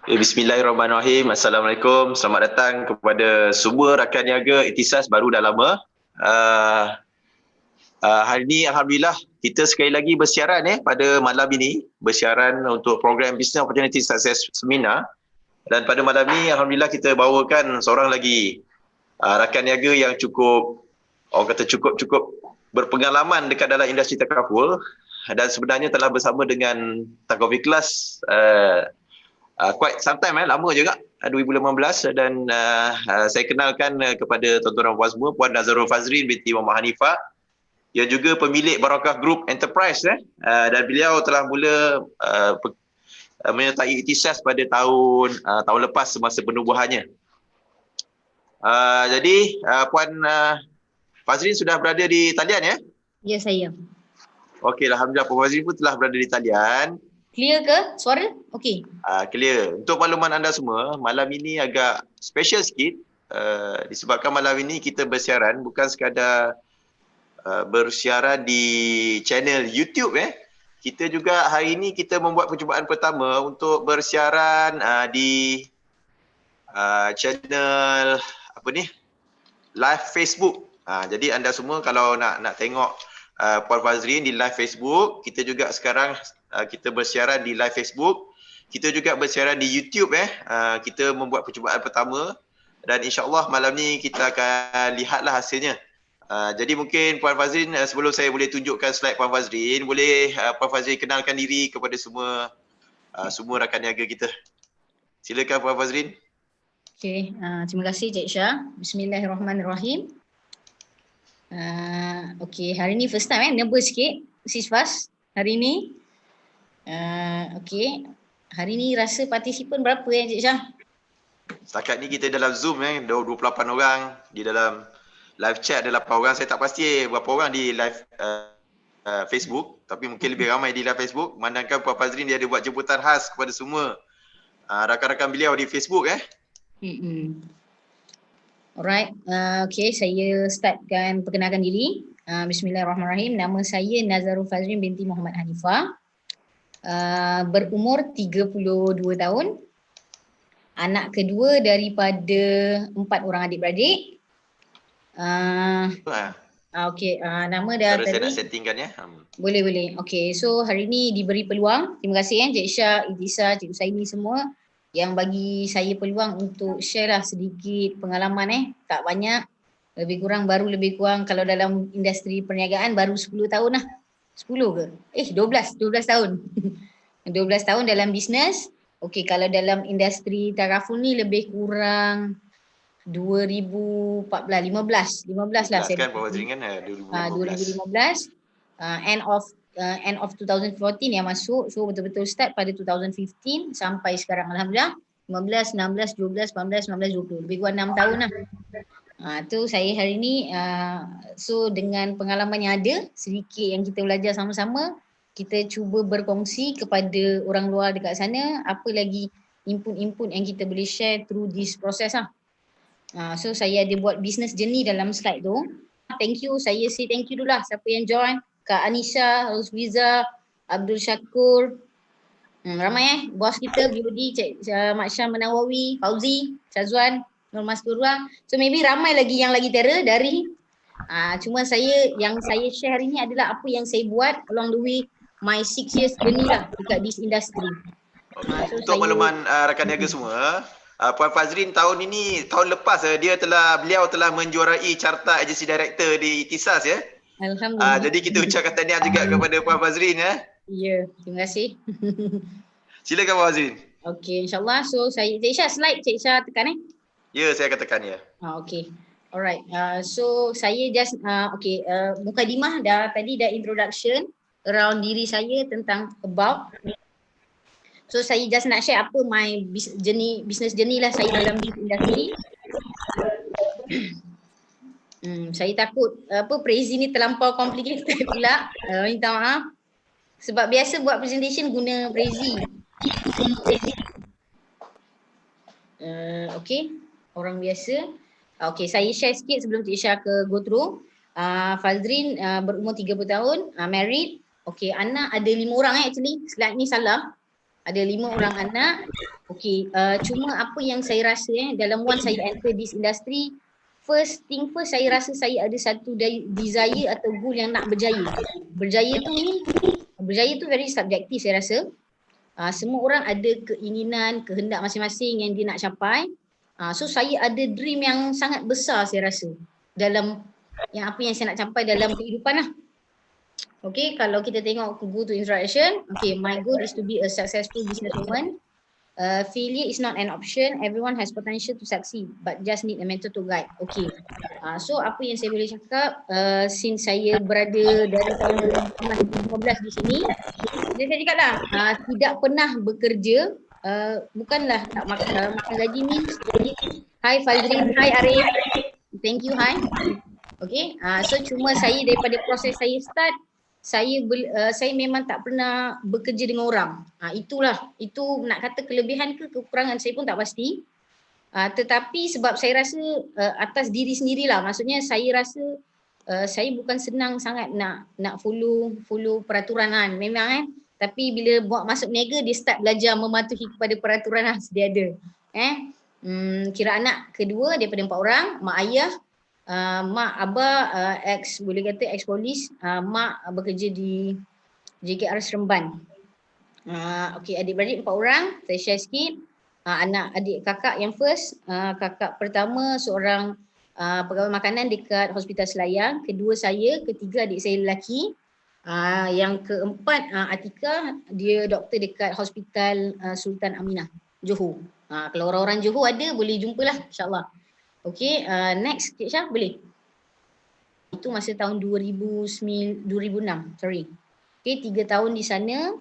Bismillahirrahmanirrahim. Assalamualaikum. Selamat datang kepada semua rakan niaga Ikhtisas baru dah lama. Hari ini Alhamdulillah kita sekali lagi bersiaran pada malam ini. Bersiaran untuk program Business Opportunity Success Seminar. Dan pada malam ini Alhamdulillah kita bawakan seorang lagi rakan niaga yang cukup berpengalaman dekat dalam industri takaful. Dan sebenarnya telah bersama dengan Takaful Ikhlas quite sometime lama juga 2015 dan saya kenalkan kepada tuan-tuan dan puan semua Puan Nazarul Fazrin binti Muhammad Hanifah. Ia juga pemilik Barakah Group Enterprise dan beliau telah mula menyertai Ikhtisas pada tahun lepas semasa penubuhannya. Jadi Puan Fazrin sudah berada di talian ya? Ya, saya. Okey, alhamdulillah Puan Fazrin pun telah berada di talian. Clear ke suara? Okey. Clear. Untuk makluman anda semua, malam ini agak special sikit disebabkan malam ini kita bersiaran bukan sekadar bersiaran di channel YouTube Kita juga hari ini kita membuat percubaan pertama untuk bersiaran di channel live Facebook. Jadi anda semua kalau nak tengok Puan Fazrin di live Facebook, kita juga sekarang kita bersiaran di live Facebook. Kita juga bersiaran di YouTube kita membuat percubaan pertama dan insya-Allah malam ni kita akan lihatlah hasilnya. Jadi mungkin Puan Fazrin sebelum saya boleh tunjukkan slide Puan Fazrin, boleh Puan Fazrin kenalkan diri kepada semua rakan niaga kita. Silakan Puan Fazrin. Okey, terima kasih Cik Syah. Bismillahirrahmanirrahim. Okey, hari ni first time nervous sikit, Sis Faz hari ni. Okey, hari ni rasa partisipan berapa Cik Syah? Setakat ni kita dalam Zoom 28 orang, di dalam live chat ada 8 orang. Saya tak pasti berapa orang di live Facebook, tapi mungkin lebih ramai di live Facebook. Memandangkan Puan Fazrin dia ada buat jemputan khas kepada semua rakan-rakan beliau di Facebook Alright, okay, saya startkan perkenalkan diri. Bismillahirrahmanirrahim. Nama saya Nazarul Fazrin binti Muhammad Hanifah. Berumur 32 tahun. Anak kedua daripada 4 orang adik-beradik. Okay, nama dah tadi. Saya nak settingkan Boleh. Okay, so hari ni diberi peluang. Terima kasih Cik Syah, Ikhtisas, Cik Usaini semua yang bagi saya peluang untuk share lah sedikit pengalaman tak banyak, lebih kurang kalau dalam industri perniagaan baru 10 tahun lah. 10 ke? 12 tahun. 12 tahun dalam bisnes. Okey, kalau dalam industri takaful ni lebih kurang 2015 lah saya. Kan Puan Fazrin kan 2015. End of 2014 yang masuk, so betul-betul start pada 2015 sampai sekarang alhamdulillah 15, 16, 12, 18, 19, 20, lebih kurang 6 tahun lah. Tu saya hari ni so dengan pengalaman yang ada sedikit yang kita belajar sama-sama, kita cuba berkongsi kepada orang luar dekat sana apa lagi input-input yang kita boleh share through this process lah. So saya ada buat business journey dalam slide tu. Thank you, saya say thank you dulu lah siapa yang join. Kak Anisha, Roswiza, Abdul Syakur, ramai bos kita, BOD, Cik Mak Syah Menawawi, Fauzi, Syazwan, Nur Masturwa. So maybe ramai lagi yang lagi terror dari cuma yang saya share hari ni adalah apa yang saya buat along the way my 6 years journey lah dekat this industry. So untuk makluman rakan niaga semua, Puan Fazrin tahun lepas beliau telah menjuarai carta agency director di Ikhtisas ya. Alhamdulillah. Jadi kita ucapkan tahniah juga kepada Puan Fazrin ya. Ya, terima kasih. Silakan Puan Fazrin. Okey, insyaAllah. So Cik Syah slide, Cik Syah tekan Ya, saya akan tekan ya. Okey. Alright. So saya just mukadimah tadi dah introduction around diri saya tentang about. So saya just nak share apa my business journey lah saya dalam this industry. Saya takut Prezi ni terlampau complicated pula. Minta maaf. Sebab biasa buat presentation guna Prezi. Okay. Orang biasa. Okay, saya share sikit sebelum Cik Syah go through. Fazrin berumur 30 tahun, married. Okay, anak ada 5 orang actually. Slide ni salah. Ada 5 orang anak. Okey, cuma apa yang saya rasa dalam once saya enter this industry, first thing first saya rasa saya ada satu desire atau goal yang nak berjaya. Berjaya tu very subjektif saya rasa. Semua orang ada keinginan, kehendak masing-masing yang dia nak capai. So saya ada dream yang sangat besar saya rasa dalam yang apa yang saya nak capai dalam kehidupan lah. Okay, kalau kita tengok go to introduction, okay, my goal is to be a successful businesswoman. Failure is not an option. Everyone has potential to succeed, but just need a mentor to guide. Okay. So apa yang saya boleh cakap, since saya berada dari tahun 2015 di sini, saya cakap lah, tidak pernah bekerja, bukanlah tak makan gaji means. Hi Fazrin, hi Arif. Thank you, hi. Okay, so cuma saya daripada proses saya start, saya memang tak pernah bekerja dengan orang. Itulah, itu nak kata kelebihan ke kekurangan saya pun tak pasti. Tetapi sebab saya rasa atas diri sendirilah, maksudnya saya rasa saya bukan senang sangat nak follow peraturan kan. Memang tapi bila buat masuk niaga dia start belajar mematuhi kepada peraturan lah sedia ada. Kira anak kedua daripada 4 orang, mak ayah, mak abah boleh kata ex polis, mak bekerja di JKR Seremban. Okey, adik-beradik 4 orang, saya share sikit. Anak adik kakak yang first, kakak pertama seorang pegawai makanan dekat Hospital Selayang, kedua saya, ketiga adik saya lelaki. Yang keempat Atika, dia doktor dekat Hospital Sultan Aminah, Johor. Kalau orang-orang Johor ada boleh jumpalah insya-Allah. Okay, next Cik Syah boleh? Itu masa tahun 2006, sorry. Okay, 3 tahun di sana.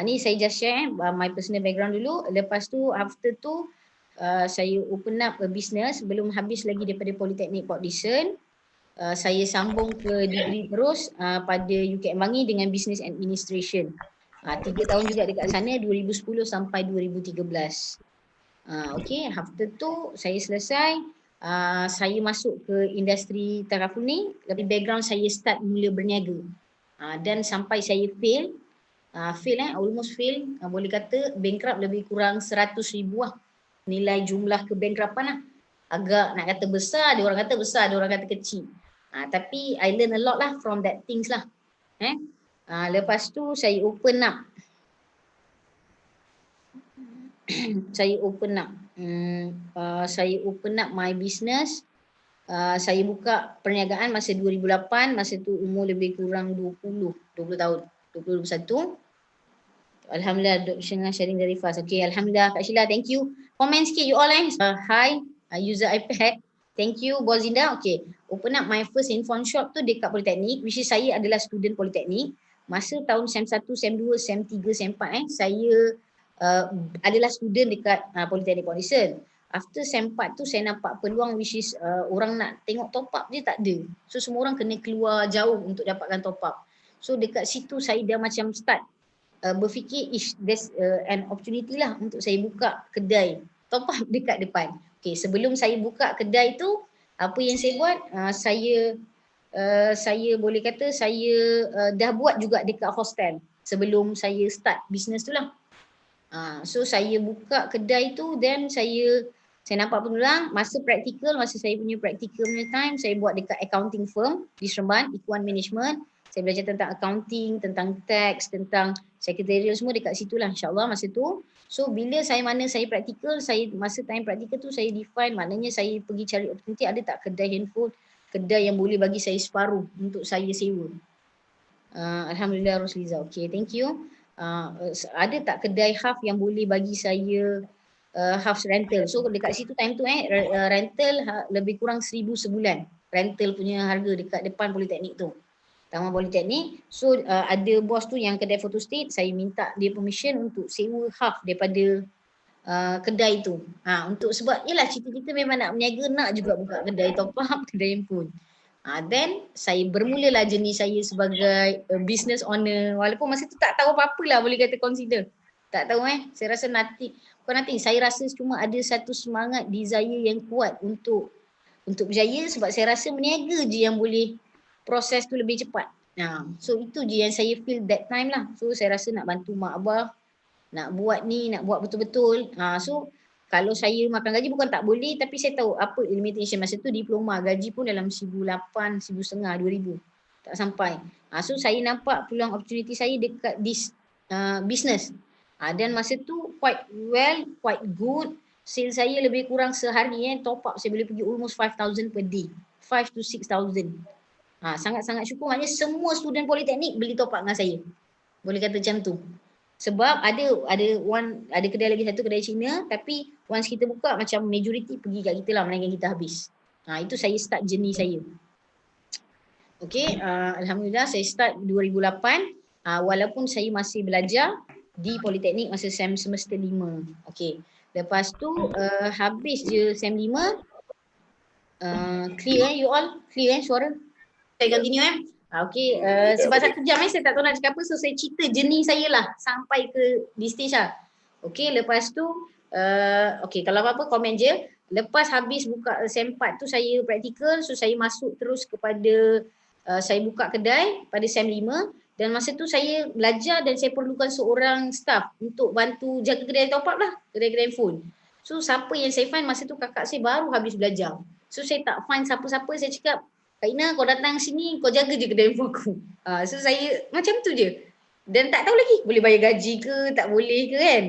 Ni saya just share my personal background dulu. Lepas tu, after tu, saya open up a business belum habis lagi daripada Politeknik Port Dickson. Saya sambung ke degree terus pada UKM Bangi dengan Business Administration. 3 tahun juga dekat sana, 2010 sampai 2013. Okay, after tu saya selesai. Saya masuk ke industri taraful ni, tapi background saya start mula berniaga. Dan sampai saya fail, almost fail, boleh kata bankrupt lebih kurang 100,000 lah. Nilai jumlah kebankruptan lah. Agak nak kata besar, ada orang kata besar, ada orang kata kecil. Tapi I learn a lot lah from that things lah. Lepas tu saya open up. Saya open up my business. Saya buka perniagaan masa 2008, masa tu umur lebih kurang 20 tahun, 21. Alhamdulillah, Dr. Syengah sharing dari fast. Okay, Alhamdulillah Kak Sheila, thank you. Comment sikit you all hi, user iPad. Thank you Bozinda. Okay, open up my first handphone shop tu dekat Politeknik, which is saya adalah student Politeknik. Masa tahun SEM 1, SEM 2, SEM 3, SEM 4 saya adalah student dekat Politeknik Port Dickson. After SEM 4 tu saya nampak peluang which is orang nak tengok top up je tak ada. So semua orang kena keluar jauh untuk dapatkan top up. So dekat situ saya dah macam start berfikir there's an opportunity lah untuk saya buka kedai top up dekat depan. Okay, sebelum saya buka kedai tu, apa yang saya buat, saya boleh kata saya dah buat juga dekat hostel sebelum saya start business tu lah. So saya buka kedai tu, then saya nampak peluang. Masa saya punya practical punya time, saya buat dekat accounting firm di Seremban, Ikuan Management. Saya belajar tentang accounting, tentang tax, tentang secretarial, semua dekat situ lah insyaAllah masa tu. So bila saya practical, masa time practical tu saya define, maknanya saya pergi cari opportunity, ada tak kedai handphone, kedai yang boleh bagi saya separuh untuk saya sewa. Alhamdulillah Rosliza, okay, thank you. Ada tak kedai half yang boleh bagi saya half rental. So dekat situ time tu rental lebih kurang 1,000 sebulan. Rental punya harga dekat depan Politeknik tu. Taman Politeknik. So ada bos tu yang kedai photostat, saya minta dia permission untuk sewa half daripada kedai tu. Untuk sebab yalah cita-cita memang nak berniaga, nak juga buka kedai top up, kedai handphone. Then saya bermulalah journey saya sebagai business owner. Walaupun masa tu tak tahu apa-apa lah, boleh kata consider. Tak tahu saya rasa nothing. Saya rasa cuma ada satu semangat, desire yang kuat untuk berjaya, sebab saya rasa berniaga je yang boleh proses tu lebih cepat. So itu je yang saya feel that time lah. So saya rasa nak bantu mak abah, nak buat ni, nak buat betul-betul. So kalau saya makan gaji bukan tak boleh, tapi saya tahu apa limitation masa tu. Diploma gaji pun dalam 1,800, 1,500, 2,000 tak sampai. So saya nampak peluang opportunity saya dekat this business. Dan masa tu quite good. Sales saya lebih kurang sehari top up saya boleh pergi almost 5,000 per day, 5 to 6,000. Sangat-sangat syukur, maknanya semua student politeknik beli top up dengan saya, boleh kata macam tu. Sebab ada kedai lagi satu, kedai Cina, tapi once kita buka macam majority pergi kat kita lah, melainkan kita habis. Itu saya start journey saya. Okay, Alhamdulillah saya start 2008, walaupun saya masih belajar di politeknik masa semester 5. Okay, lepas tu habis je sem 5, clear you all? Clear suara? Saya continue Okay, sebab 1 jam saya tak tahu nak cakap apa, so saya cerita journey saya lah sampai ke di stage lah. Okay, lepas tu okay, kalau apa-apa komen je. Lepas habis buka sem 4 tu saya praktikal, so saya masuk terus kepada saya buka kedai pada sem 5, dan masa tu saya belajar dan saya perlukan seorang staff untuk bantu jaga kedai top up lah, kedai-kedai phone. So siapa yang saya find masa tu, kakak saya baru habis belajar. So saya tak find siapa-siapa, saya cakap, Kak Ina, kau datang sini, kau jaga je kedai info aku. So saya macam tu je. Dan tak tahu lagi boleh bayar gaji ke, tak boleh ke kan.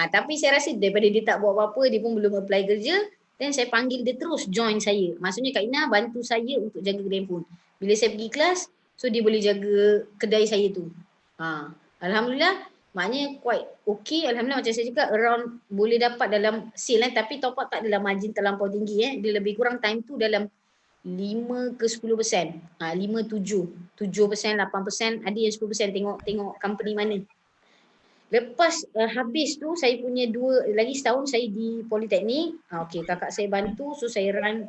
Tapi saya rasa daripada dia tak buat apa-apa, dia pun belum apply kerja, dan saya panggil dia terus join saya. Maksudnya Kak Ina bantu saya untuk jaga kedai phone. Bila saya pergi kelas, so dia boleh jaga kedai saya tu. Alhamdulillah, maknanya quite okay. Alhamdulillah, macam saya cakap, around boleh dapat dalam sale tapi top up tak adalah margin terlampau tinggi. Dia lebih kurang time tu dalam 5 ke 10%. 5, 7, 7%, 8%, ada yang 10%, tengok company mana. Lepas habis tu saya punya lagi setahun saya di politeknik. Okay, kakak saya bantu, so saya run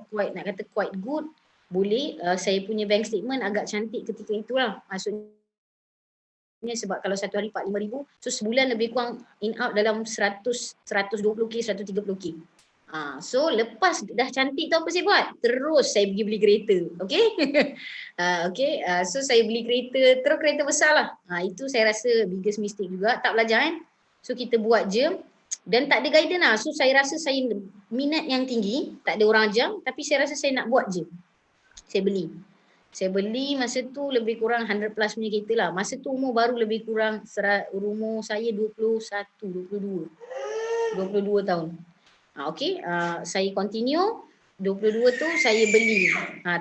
quite good. Boleh, saya punya bank statement agak cantik ketika itulah. Maksudnya sebab kalau satu hari 4-5 ribu, so sebulan lebih kurang in out dalam 120k, 130k. So lepas dah cantik tu apa saya buat? Terus saya pergi beli kereta. Okay. So saya beli kereta, terus kereta besar lah. Itu saya rasa biggest mistake juga. Tak belajar kan. So kita buat je. Dan tak ada guidance lah. So saya rasa saya minat yang tinggi. Tak ada orang ajar. Tapi saya rasa saya nak buat je. Saya beli masa tu lebih kurang 100 plus punya kereta lah. Masa tu umur baru lebih kurang, umur saya 22 tahun. Okay, saya continue. 22 tu saya beli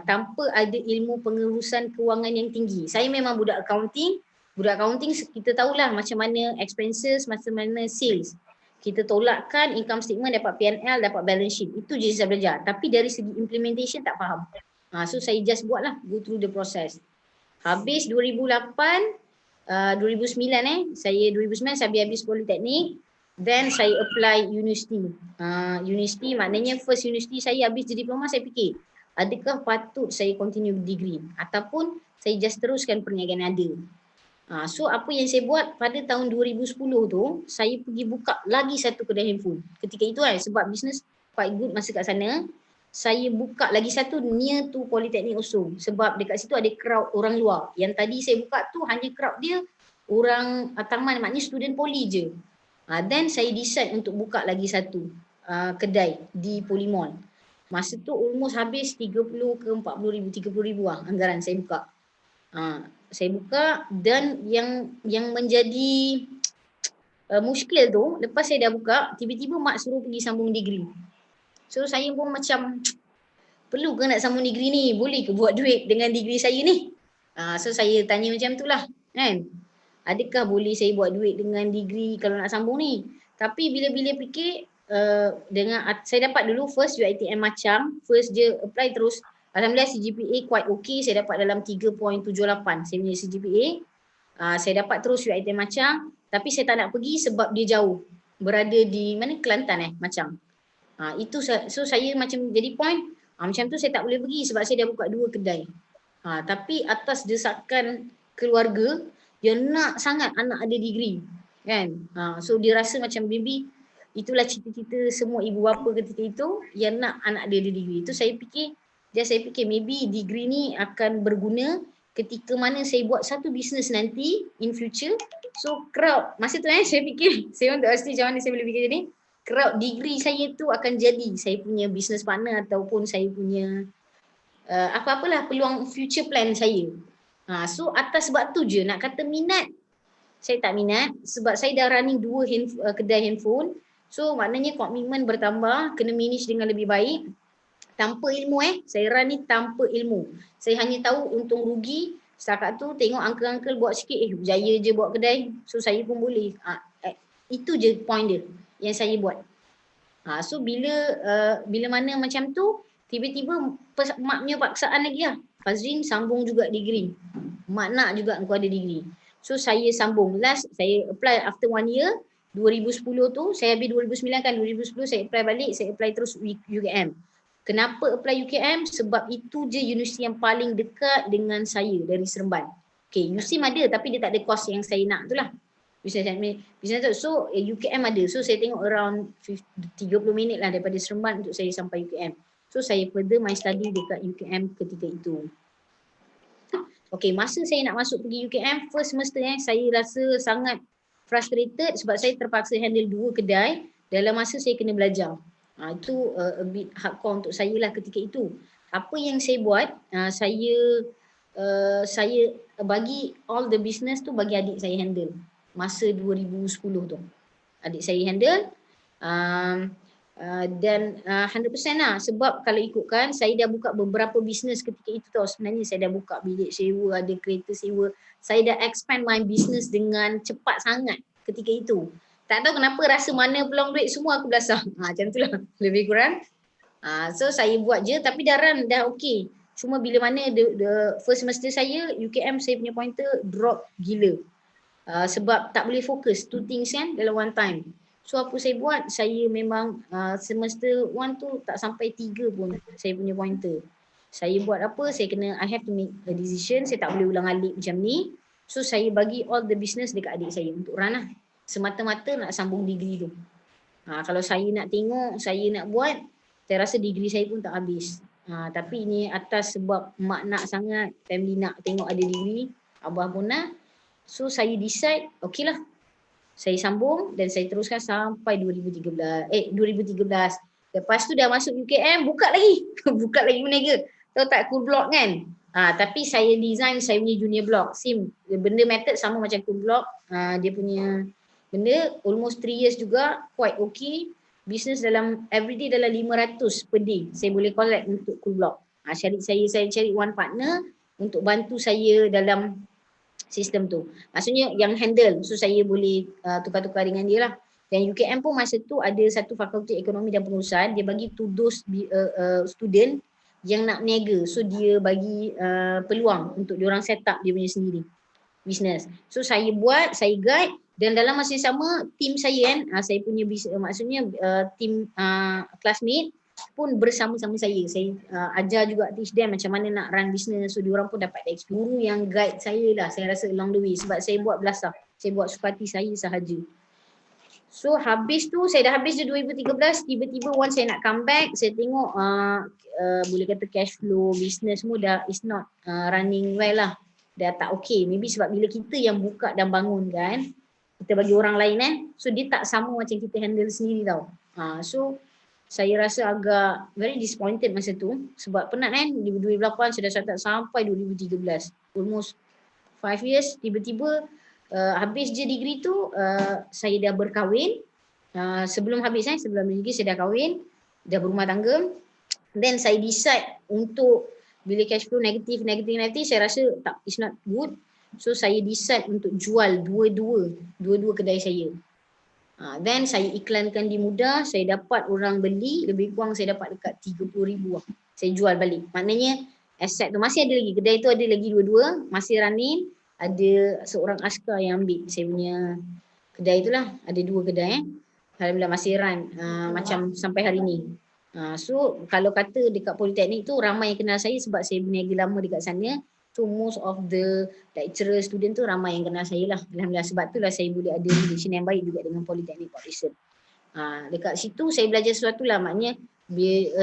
tanpa ada ilmu pengurusan kewangan yang tinggi. Saya memang budak accounting. Budak accounting kita tahulah macam mana expenses, macam mana sales. Kita tolakkan income statement, dapat P&L, dapat balance sheet. Itu je saya belajar. Tapi dari segi implementation tak faham. So saya just buat lah, go through the process. Habis 2008, 2009 saya 2009 saya habis politeknik. Then saya apply universiti. Universiti maknanya first universiti saya habis je diploma, saya fikir adakah patut saya continue degree ataupun saya just teruskan perniagaan ada. So apa yang saya buat pada tahun 2010 tu, saya pergi buka lagi satu kedai handphone. Ketika itu sebab business quite good masa kat sana, saya buka lagi satu near to Politeknik Osung. Sebab dekat situ ada crowd orang luar. Yang tadi saya buka tu hanya crowd dia orang taman, maknanya student poli je. Then saya decide untuk buka lagi satu kedai di Polimall. Masa tu almost habis 30 ke 40 ribu, 30 ribu lah anggaran saya buka. Saya buka, dan yang menjadi muskil tu, lepas saya dah buka, tiba-tiba mak suruh pergi sambung degree. So saya pun macam, perlu ke nak sambung degree ni? Boleh ke buat duit dengan degree saya ni? So saya tanya macam tu lah kan. Adakah boleh saya buat duit dengan degree kalau nak sambung ni? Tapi bila-bila fikir, dengan saya dapat dulu first UiTM Macang, first je apply terus. Alhamdulillah CGPA quite okay, saya dapat dalam 3.78 saya punya CGPA. Saya dapat terus UiTM Macang, tapi saya tak nak pergi sebab dia jauh. Berada di mana? Kelantan Macang. Itu so saya macam jadi point, macam tu saya tak boleh pergi sebab saya dah buka 2 kedai. Tapi atas desakan keluarga yang nak sangat anak ada degree kan. So dia rasa macam maybe itulah cita-cita semua ibu bapa ketika itu, yang nak anak dia ada degree. Itu saya fikir maybe degree ni akan berguna ketika mana saya buat satu bisnes nanti in future. So crowd, masa tu saya fikir, saya tak pasti macam mana saya boleh fikir ni. Crowd degree saya tu akan jadi saya punya business partner ataupun saya punya apa-apalah peluang future plan saya. So atas sebab tu je nak kata minat, saya tak minat sebab saya dah running 2 kedai handphone. So maknanya komitmen bertambah, kena manage dengan lebih baik. Tanpa ilmu saya run ni tanpa ilmu. Saya hanya tahu untung rugi. Setakat tu tengok uncle-uncle buat sikit, berjaya je buat kedai. So saya pun boleh. Itu je point dia yang saya buat. So bila mana macam tu, tiba-tiba mak punya paksaan lagi lah. Fazrin sambung juga degree. Mak nak juga kau ada degree. So saya sambung. Last saya apply after 1 year. 2010 tu, saya habis 2009 kan. 2010 saya apply balik, saya apply terus UKM. Kenapa apply UKM? Sebab itu je universiti yang paling dekat dengan saya dari Seremban. Okay, USIM ada tapi dia tak ada course yang saya nak tu lah. So UKM ada. So saya tengok around 30 minit lah daripada Seremban untuk saya sampai UKM. So saya further my study dekat UKM ketika itu. Okay, masa saya nak masuk pergi UKM, first semester saya rasa sangat frustrated sebab saya terpaksa handle 2 kedai dalam masa saya kena belajar. Itu a bit hardcore untuk saya lah ketika itu. Apa yang saya buat, saya bagi all the business tu bagi adik saya handle. Masa 2010 tu. Adik saya handle dan 100% lah. Sebab kalau ikutkan, saya dah buka beberapa business ketika itu tau. Sebenarnya saya dah buka bilik sewa, ada kereta sewa. Saya dah expand my business dengan cepat sangat ketika itu. Tak tahu kenapa rasa mana peluang duit semua aku belasah. Macam tu lah lebih kurang. So saya buat je tapi dah run, dah okay. Cuma bila mana the first semester saya, UKM saya punya pointer drop gila. Sebab tak boleh fokus 2 things kan dalam one time. So apa saya buat, saya memang semester 1 tu tak sampai 3 pun saya punya pointer. Saya buat apa, saya kena, I have to make a decision, saya tak boleh ulang alik macam ni. So saya bagi all the business dekat adik saya untuk run lah. Semata-mata nak sambung degree tu. Kalau saya nak tengok, saya nak buat, saya rasa degree saya pun tak habis. Tapi ini atas sebab mak nak sangat, family nak tengok ada degree, abah pun nak. So saya decide, okay lah. Saya sambung dan saya teruskan sampai 2013. Lepas tu dah masuk UKM, buka lagi. Buka lagi berniaga. Tahu tak cool block kan? Tapi saya design saya punya junior block. Same, benda method sama macam cool block. Dia punya benda almost 3 years juga, quite okay. Business dalam everyday dalam 500 per day saya boleh collect untuk cool block. Saya cari one partner untuk bantu saya dalam sistem tu. Maksudnya yang handle, so saya boleh tukar-tukar dengan dia lah. Dan UKM pun masa tu ada satu fakulti ekonomi dan pengurusahaan, dia bagi to those student yang nak niaga. So dia bagi peluang untuk diorang set up dia punya sendiri business. So saya buat, saya guide dan dalam masa yang sama team saya kan, saya punya maksudnya team classmate pun bersama-sama saya. Saya ajar juga, teach them macam mana nak run business. So diorang pun dapat experience. Guru yang guide saya lah, saya rasa along the way sebab saya buat belasah. Saya buat suka hati saya sahaja. So habis tu, saya dah habis je 2013, tiba-tiba once saya nak come back, saya tengok boleh kata cash flow, business semua dah is not running well lah. Dah tak okay. Maybe sebab bila kita yang buka dan bangun kan, kita bagi orang lain kan, so dia tak sama macam kita handle sendiri tau. So saya rasa agak very disappointed masa tu sebab penat kan, 2008 saya dah start sampai 2013. Almost 5 years, tiba-tiba habis je degree tu, saya dah berkahwin. Sebelum habis sebelum degree saya dah kahwin, dah berumah tangga. Then saya decide untuk bila cash flow negatif, saya rasa tak, it's not good. So saya decide untuk jual dua-dua kedai saya. Then saya iklankan di Mudah, saya dapat orang beli, lebih kurang saya dapat dekat 30,000 lah. Saya jual balik. Maknanya aset tu masih ada lagi, kedai tu ada lagi dua-dua, masih running. Ada seorang askar yang ambil saya punya kedai tu lah. Ada 2 kedai Alhamdulillah masih run macam sampai hari ni. So kalau kata dekat Politeknik tu ramai yang kenal saya sebab saya berniaga lama dekat sana. So most of the lecturer, student tu ramai yang kenal saya lah. Alhamdulillah, sebab tu lah saya boleh ada relation yang baik juga dengan Politeknik Port Dickson. Dekat situ saya belajar sesuatu lah, maknanya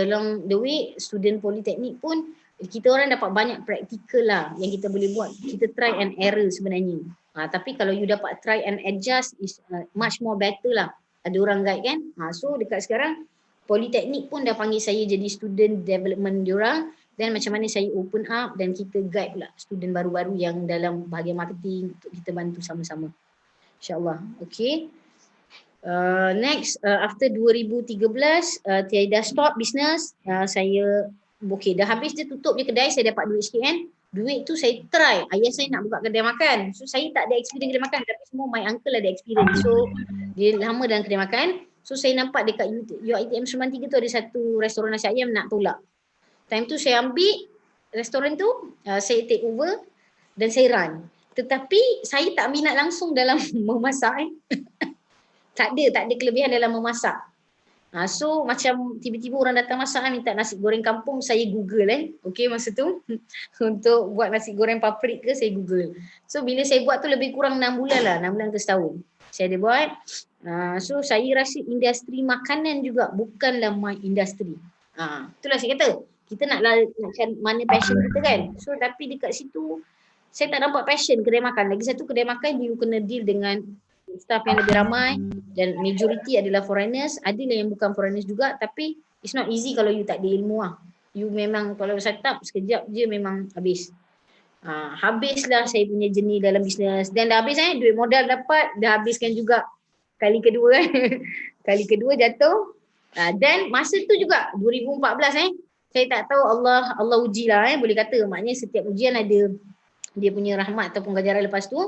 along the way student Politeknik pun kita orang dapat banyak praktikal lah yang kita boleh buat. Kita try and error sebenarnya. Tapi kalau you dapat try and adjust is much more better lah. Ada orang guide kan. So dekat sekarang Politeknik pun dah panggil saya jadi student development diorang, dan macam mana saya open up dan kita guide pula student baru-baru yang dalam bahagian marketing untuk kita bantu sama-sama. InsyaAllah. Okay. Next, after 2013, tiada stop business. Saya, okay, dah habis dia tutup je kedai, saya dapat duit sikit kan. Duit tu saya try. Ayah saya nak buka kedai makan. So saya tak ada experience kedai makan, tapi semua my uncle ada experience. So dia lama dalam kedai makan. So saya nampak dekat UiTM Seremban 3 tu ada satu restoran nasi ayam nak tolak. Time tu saya ambil restoran tu, saya take over dan saya run. Tetapi saya tak minat langsung dalam memasak. Tak ada kelebihan dalam memasak. So macam tiba-tiba orang datang masak minta nasi goreng kampung, saya Google okay masa tu untuk buat nasi goreng paprik ke saya Google. So bila saya buat tu lebih kurang 6 bulan lah, 6 bulan ke setahun saya ada buat. So saya rasa industri makanan juga bukanlah my industry. Itulah saya kata, kita nak cari mana passion kita kan. So tapi dekat situ saya tak nampak passion kedai makan. Lagi satu, kedai makan you kena deal dengan staff yang lebih ramai dan majority adalah foreigners. Adalah yang bukan foreigners juga, tapi it's not easy kalau you tak ada ilmu lah. You memang kalau set up sekejap je memang habis. Habislah saya punya jenis dalam bisnes. Dan dah habis duit modal dapat, dah habiskan juga kali kedua kan. Kali kedua jatuh. Dan masa tu juga 2014 saya tak tahu, Allah uji lah boleh kata. Maknanya setiap ujian ada dia punya rahmat ataupun ganjaran. Lepas tu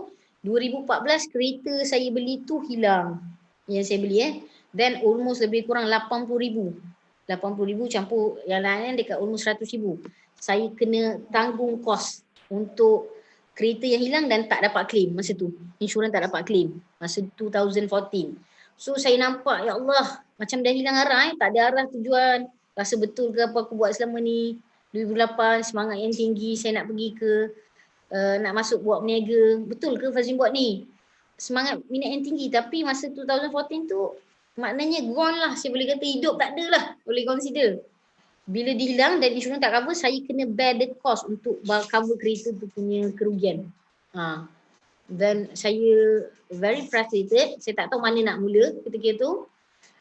2014 kereta saya beli tu hilang. Yang saya beli then almost lebih kurang 80,000. 80,000 campur yang lain dekat almost 100,000. Saya kena tanggung kos untuk kereta yang hilang dan tak dapat claim masa tu. Insurans tak dapat claim masa 2014. So saya nampak, ya Allah, macam dah hilang arah tak ada arah tujuan. Rasa betul ke apa aku buat selama ni. 2008 semangat yang tinggi, saya nak pergi ke nak masuk buat berniaga. Betul ke Fazrin buat ni? Semangat minat yang tinggi, tapi masa 2014 tu maknanya gone lah. Saya boleh kata hidup tak ada lah, boleh consider. Bila dihilang dan insurans tak cover, saya kena bear the cost untuk cover kereta tu punya kerugian. Dan saya very frustrated. Saya tak tahu mana nak mula ketika tu.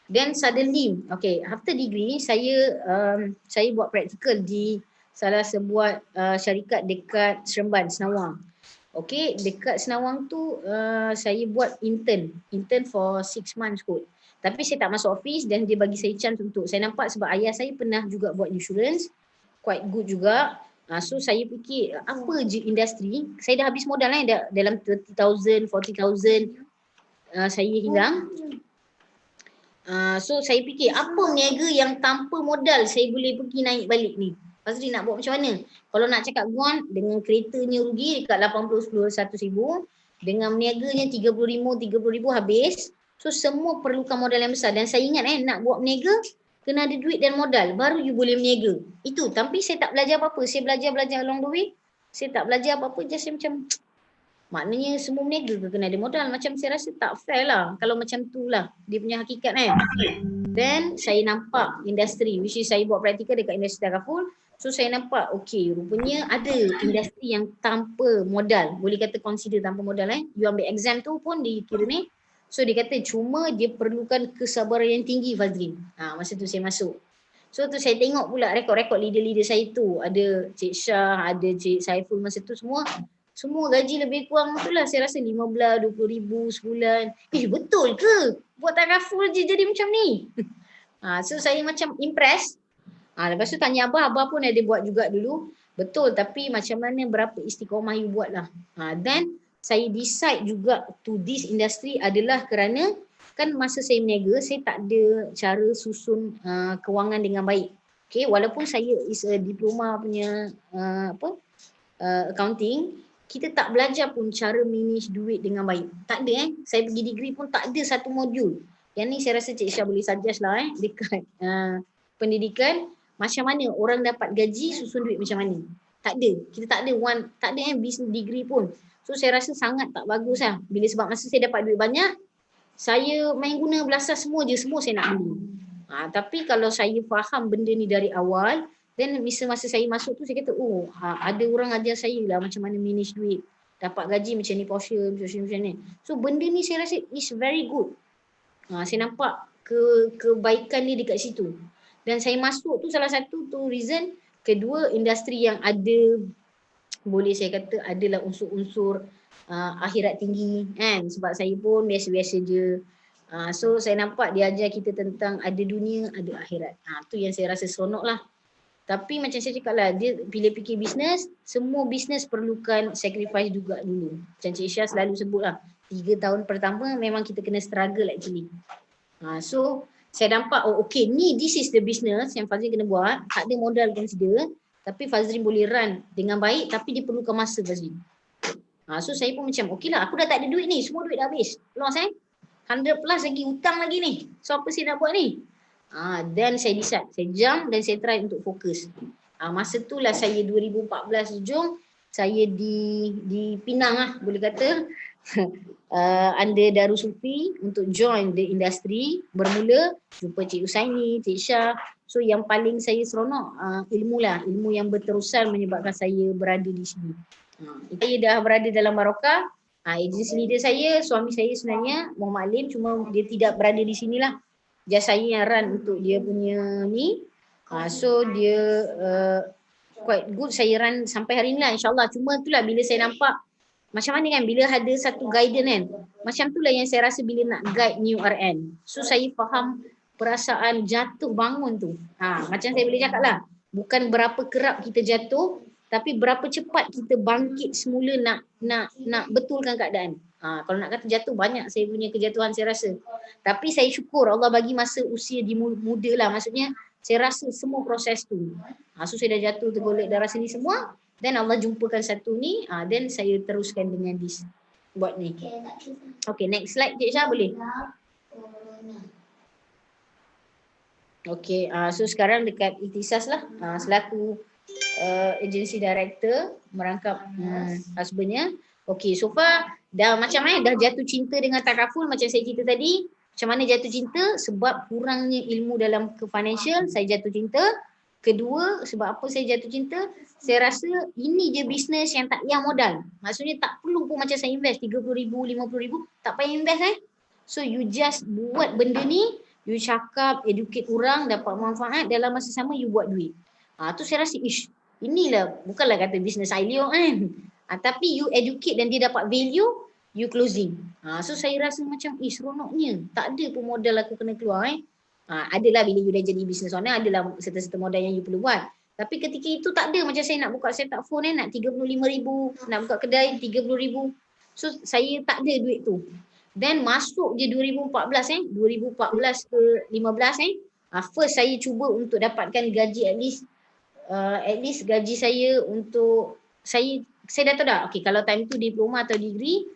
Then suddenly, okay, after degree, saya buat practical di salah sebuah syarikat dekat Seremban, Senawang. Okay, dekat Senawang tu saya buat intern for 6 months kot. Tapi saya tak masuk office dan dia bagi saya chance untuk, saya nampak sebab ayah saya pernah juga buat insurance, quite good juga. So saya fikir apa je industri, saya dah habis modal dalam 30,000, 40,000 saya hilang. So saya fikir apa niaga yang tanpa modal saya boleh pergi naik balik ni. Fazrin nak buat macam mana? Kalau nak cakap gone, dengan keretanya rugi dekat 80, 10, 100,000. Dengan meniaganya 30,000 habis. So semua perlukan modal yang besar. Dan saya ingat nak buat berniaga, kena ada duit dan modal. Baru you boleh berniaga. Itu. Tapi saya tak belajar apa-apa. Saya belajar along the way. Saya tak belajar apa-apa. Just saya macam, maknanya semua berniaga ke kena ada modal. Macam saya rasa tak fair lah. Kalau macam tu lah dia punya hakikat Then saya nampak industri, which is saya buat praktikal dekat industri Takaful. So saya nampak, okay, rupanya ada industri yang tanpa modal. Boleh kata consider tanpa modal You ambil exam tu pun dikira ni. So dia kata cuma dia perlukan kesabaran yang tinggi, Fazrin. Masa tu saya masuk. So tu saya tengok pula rekod-rekod leader-leader saya tu. Ada Cik Shah, ada Cik Saiful masa tu semua gaji lebih kurang tu lah. Saya rasa 15, 20,000 sebulan. Betul ke? Buat Takaful je jadi macam ni. So saya macam impress. Lepas tu tanya Abah pun ada buat juga dulu. Betul, tapi macam mana berapa istiqomah you buat lah. Then saya decide juga to this industry adalah kerana kan masa saya berniaga, saya tak ada cara susun kewangan dengan baik. Okay, walaupun saya is a diploma punya accounting, kita tak belajar pun cara manage duit dengan baik. Tak ada Saya pergi degree pun tak ada satu modul. Yang ni saya rasa Cik Syah boleh suggest lah dekat pendidikan. Macam mana orang dapat gaji, susun duit macam mana. Tak ada. Kita tak ada business degree pun. So saya rasa sangat tak bagus lah. Sebab masa saya dapat duit banyak, saya main guna belasah semua saya nak beli. Tapi kalau saya faham benda ni dari awal, then masa saya masuk tu saya kata, ada orang ajar saya lah macam mana manage duit. dapat gaji macam ni Porsche, macam ni. So benda ni saya rasa is very good. Saya nampak kebaikan ni dekat situ. Dan saya masuk tu salah satu tu reason. Kedua, industri yang ada, boleh saya kata adalah unsur-unsur akhirat tinggi kan. Sebab saya pun biasa-biasa je. So saya nampak dia ajar kita tentang ada dunia, ada akhirat. Tu yang saya rasa seronok lah. Tapi macam saya cakap lah, dia bila fikir bisnes, semua bisnes perlukan sacrifice juga dulu. Macam Cik Syah selalu sebut lah, 3 tahun pertama memang kita kena struggle actually. So saya nampak, oh okay, this is the business yang Fazrin kena buat. Tak ada modal consider, tapi Fazrin boleh run dengan baik, tapi dia perlukan masa Fazrin. So saya pun macam, okay lah, aku dah tak ada duit ni, semua duit dah habis. Loss 100 plus lagi, hutang lagi ni. So apa saya nak buat ni? Then saya decide, saya jump dan saya try untuk fokus. Masa tu lah saya 2014 hujung, saya di Penang lah boleh kata. Under Darus Sufi untuk join the industry. Bermula jumpa Cik Usaini, Cik Syah. So yang paling saya seronok ilmu lah, ilmu yang berterusan menyebabkan saya berada di sini. Saya dah berada dalam Maroka. Agency leader saya, suami saya sebenarnya Muhammad Alim, cuma dia tidak berada di sini lah. Just saya yang run untuk dia punya ni. So dia quite good, saya run sampai hari ni lah insyaAllah. Cuma itulah bila saya nampak macam mana kan bila ada satu guidance kan. Macam itulah yang saya rasa bila nak guide new RN. So saya faham perasaan jatuh bangun tu. Macam saya boleh cakap lah, bukan berapa kerap kita jatuh, tapi berapa cepat kita bangkit semula nak betulkan keadaan. Kalau nak kata jatuh, banyak saya punya kejatuhan saya rasa. Tapi saya syukur Allah bagi masa usia di muda lah. Maksudnya saya rasa semua proses tu. So saya dah jatuh tergolek darah sini semua. Then Allah jumpakan satu ni. Then saya teruskan dengan buat ni. Okay, next slide Cik Syah boleh? Okay, so sekarang dekat Ikhtisas lah. Selaku agency director merangkap husbandnya. Okay, so far dah macam dah jatuh cinta dengan takaful macam saya cerita tadi. Macam mana jatuh cinta? Sebab kurangnya ilmu dalam financial, saya jatuh cinta. Kedua, sebab apa saya jatuh cinta? Saya rasa ini je bisnes yang tak payah modal. Maksudnya tak perlu pun macam saya invest RM30,000, RM50,000, tak payah invest So you just buat benda ni, you cakap, educate orang, dapat manfaat, dalam masa sama you buat duit. Tu saya rasa inilah bukanlah kata bisnes Ailio kan. Tapi you educate dan dia dapat value, you closing. So saya rasa macam seronoknya. Tak ada pun modal aku kena keluar adalah bila you dah jadi business owner, adalah serta-serta modal yang you perlu buat. Tapi ketika itu tak ada. Macam saya nak buka setup phone nak RM35,000, nak buka kedai RM30,000. So saya tak ada duit tu. Then masuk je 2014 2014 ke 15 first saya cuba untuk dapatkan gaji at least gaji saya untuk saya dah tahu dah, okay, kalau time tu diploma atau degree,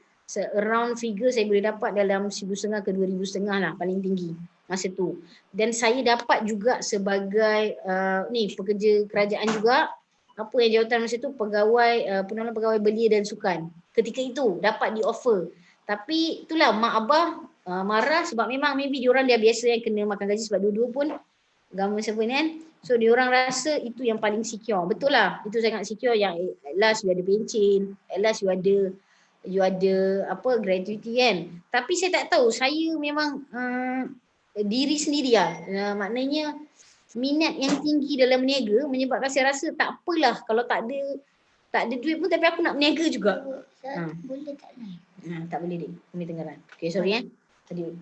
around figure saya boleh dapat dalam RM1,500 ke RM2,500 lah paling tinggi masa tu. Dan saya dapat juga sebagai pekerja kerajaan juga, apa yang jawatan masa tu, pegawai penolong pegawai belia dan sukan. Ketika itu dapat di offer. Tapi itulah mak abah marah sebab memang maybe diorang dah biasa yang kena makan gaji sebab dua-dua pun government servant kan. So diorang rasa itu yang paling secure. Betul lah, itu sangat secure yang at last you ada pencen, at last you ada gratuity kan. Tapi saya tak tahu, saya memang diri sendiri lah. Maknanya minat yang tinggi dalam berniaga menyebabkan saya rasa tak apalah kalau tak ada duit pun, tapi aku nak berniaga juga. Boleh tak naik? Tak boleh dek, kami tenggelam. Okay, sorry tadi.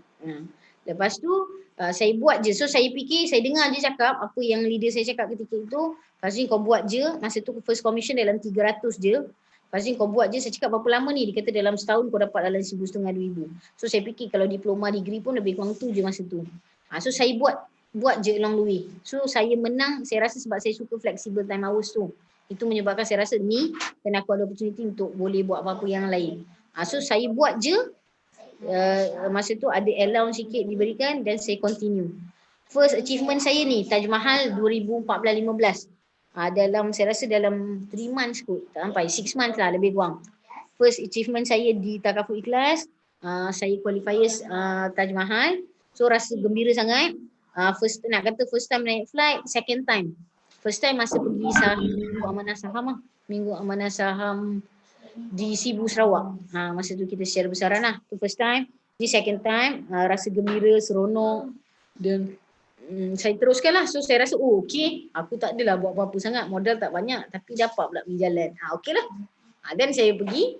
Lepas tu saya buat je. So saya fikir, saya dengar je cakap apa yang leader saya cakap ketika itu. Fazrin kau buat je. Masa tu first commission dalam 300 je. Fazrin kau buat je. Saya cakap berapa lama ni? Dia kata dalam setahun kau dapat dalam RM1,500, RM2,000. So saya fikir kalau diploma degree pun lebih kurang tu je masa tu. So saya buat je along the way. So saya menang, saya rasa sebab saya suka flexible time hours tu. Itu menyebabkan saya rasa ni dan aku ada opportunity untuk boleh buat apa-apa yang lain. So saya buat je. Masa tu ada allowance sikit diberikan dan saya continue. First achievement saya ni Taj Mahal 2014-15. Saya rasa dalam 3 months kot, tak sampai 6 months lah lebih kurang. First achievement saya di Takaful Ikhlas, saya qualifiers Taj Mahal. So rasa gembira sangat. First time naik flight, second time. First time masa pergi Minggu Amanah Saham di Sibu Sarawak. Masa tu kita share besaran lah. Tu first time. Di second time rasa gembira, seronok dan saya teruskan lah. So saya rasa okey, aku tak adalah buat apa-apa sangat, modal tak banyak tapi dapat pula pergi jalan. Okey lah. Dan saya pergi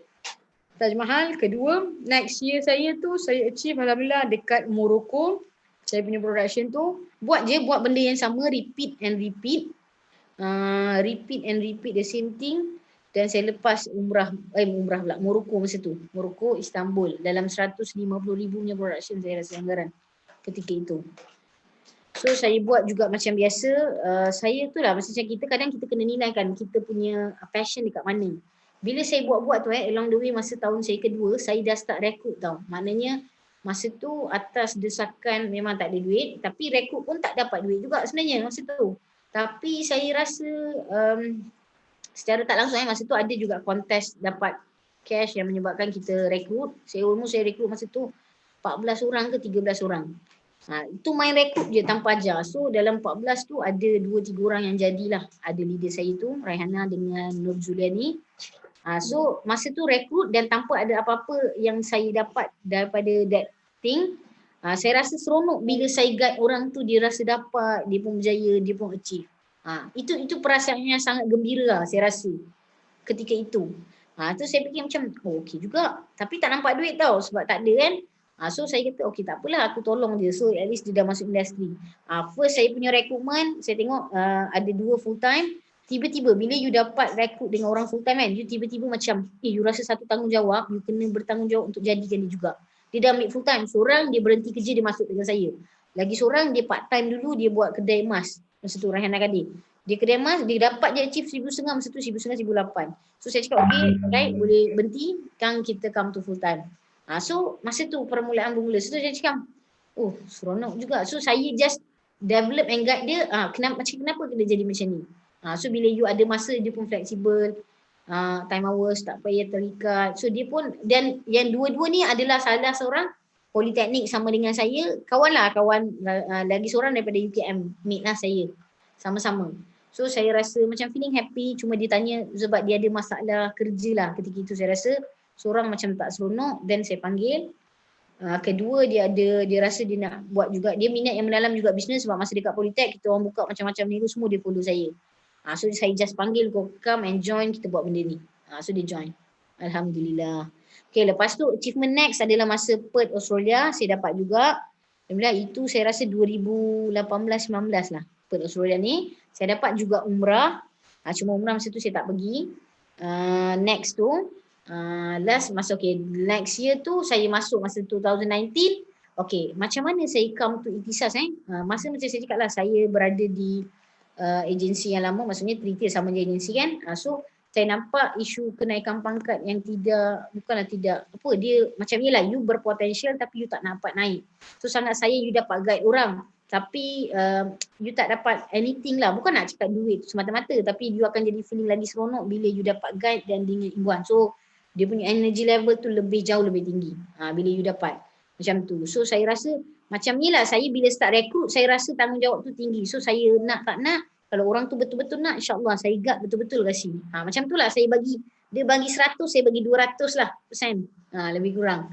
Taj Mahal. Kedua, next year saya achieve alhamdulillah dekat Morocco. Saya punya production tu buat benda yang sama, repeat and repeat the same thing. Dan saya lepas umrah pula Morocco masa tu. Morocco, Istanbul dalam 150,000 punya production saya rasa anggaran ketika itu. So saya buat juga macam biasa. Saya tu lah macam kita kadang kita kena nilai kan kita punya passion dekat mana. Bila saya buat tu along the way masa tahun saya kedua saya dah start rekrut tau. Maknanya masa tu atas desakan memang tak ada duit tapi rekrut pun tak dapat duit juga sebenarnya masa tu. Tapi saya rasa secara tak langsung masa tu ada juga kontes dapat cash yang menyebabkan kita rekrut. Saya rekrut masa tu 14 orang ke 13 orang. Itu main rekrut je tanpa ajar. So dalam 14 tu ada 2-3 orang yang jadilah. Ada leader saya tu, Raihana dengan Nur Juliani. So masa tu rekrut dan tanpa ada apa-apa yang saya dapat daripada that thing. Saya rasa seronok bila saya guide orang tu dia rasa dapat, dia pun berjaya, dia pun achieve. Itu perasaan yang sangat gembira lah saya rasa ketika itu. Tu saya fikir macam okey juga tapi tak nampak duit tau sebab tak ada kan. So saya kata okey tak apalah aku tolong dia so at least dia dah masuk industri. First saya punya rekrutmen saya tengok ada 2 full time. Tiba-tiba bila you dapat rekrut dengan orang full time kan you tiba-tiba macam you rasa satu tanggungjawab, you kena bertanggungjawab untuk jadikan dia juga. Dia dah ambil full time, seorang dia berhenti kerja dia masuk dengan saya. Lagi seorang dia part time dulu dia buat kedai emas. Masa tu Raihana Kadir. Dia kedai emas, dia dapat je achieve 1,500 masa tu 1,500, 1,800. So saya cakap okey, right, boleh berhenti, kan kita come to full time. So masa tu permulaan bermula. So saya cakap, seronok juga. So saya just develop and guide dia, kenapa kena jadi macam ni. So bila you ada masa dia pun fleksibel, time hours tak payah terikat. So dia pun, dan yang dua-dua ni adalah salah seorang politeknik sama dengan saya, kawan lagi seorang daripada UKM, mate lah saya, sama-sama. So saya rasa macam feeling happy, cuma dia tanya sebab dia ada masalah kerja lah ketika itu. Saya rasa seorang macam tak seronok dan saya panggil. Kedua dia rasa dia nak buat juga, dia minat yang mendalam juga bisnes sebab masa dekat Politek kita orang buka macam-macam ni semua dia follow saya. So saya just panggil, go come and join, kita buat benda ni. So dia join. Alhamdulillah. Okay, lepas tu achievement next adalah masa Perth Australia, saya dapat juga. Alhamdulillah itu saya rasa 2018-19 lah Perth Australia ni. Saya dapat juga umrah. Cuma umrah masa tu saya tak pergi. Next tu, next year tu saya masuk masa 2019. Okay, macam mana saya come to Ikhtisas masa macam saya cakap lah, saya berada di agensi yang lama, maksudnya treaty sama je agensi kan. So saya nampak isu kenaikan pangkat yang dia macam ni lah, you berpotensial tapi you tak dapat naik. So sangat saya you dapat guide orang tapi you tak dapat anything lah, bukan nak cakap duit semata-mata tapi you akan jadi feeling lagi seronok bila you dapat guide dan dengan imbuhan. So dia punya energy level tu jauh lebih tinggi bila you dapat macam tu. So saya rasa macam ni lah, saya bila start rekrut saya rasa tanggungjawab tu tinggi. So saya nak tak nak, kalau orang tu betul-betul nak, insyaAllah saya guard betul-betul kasi. Macam tu lah saya bagi, dia bagi 100, saya bagi 200 lah persen. Lebih kurang.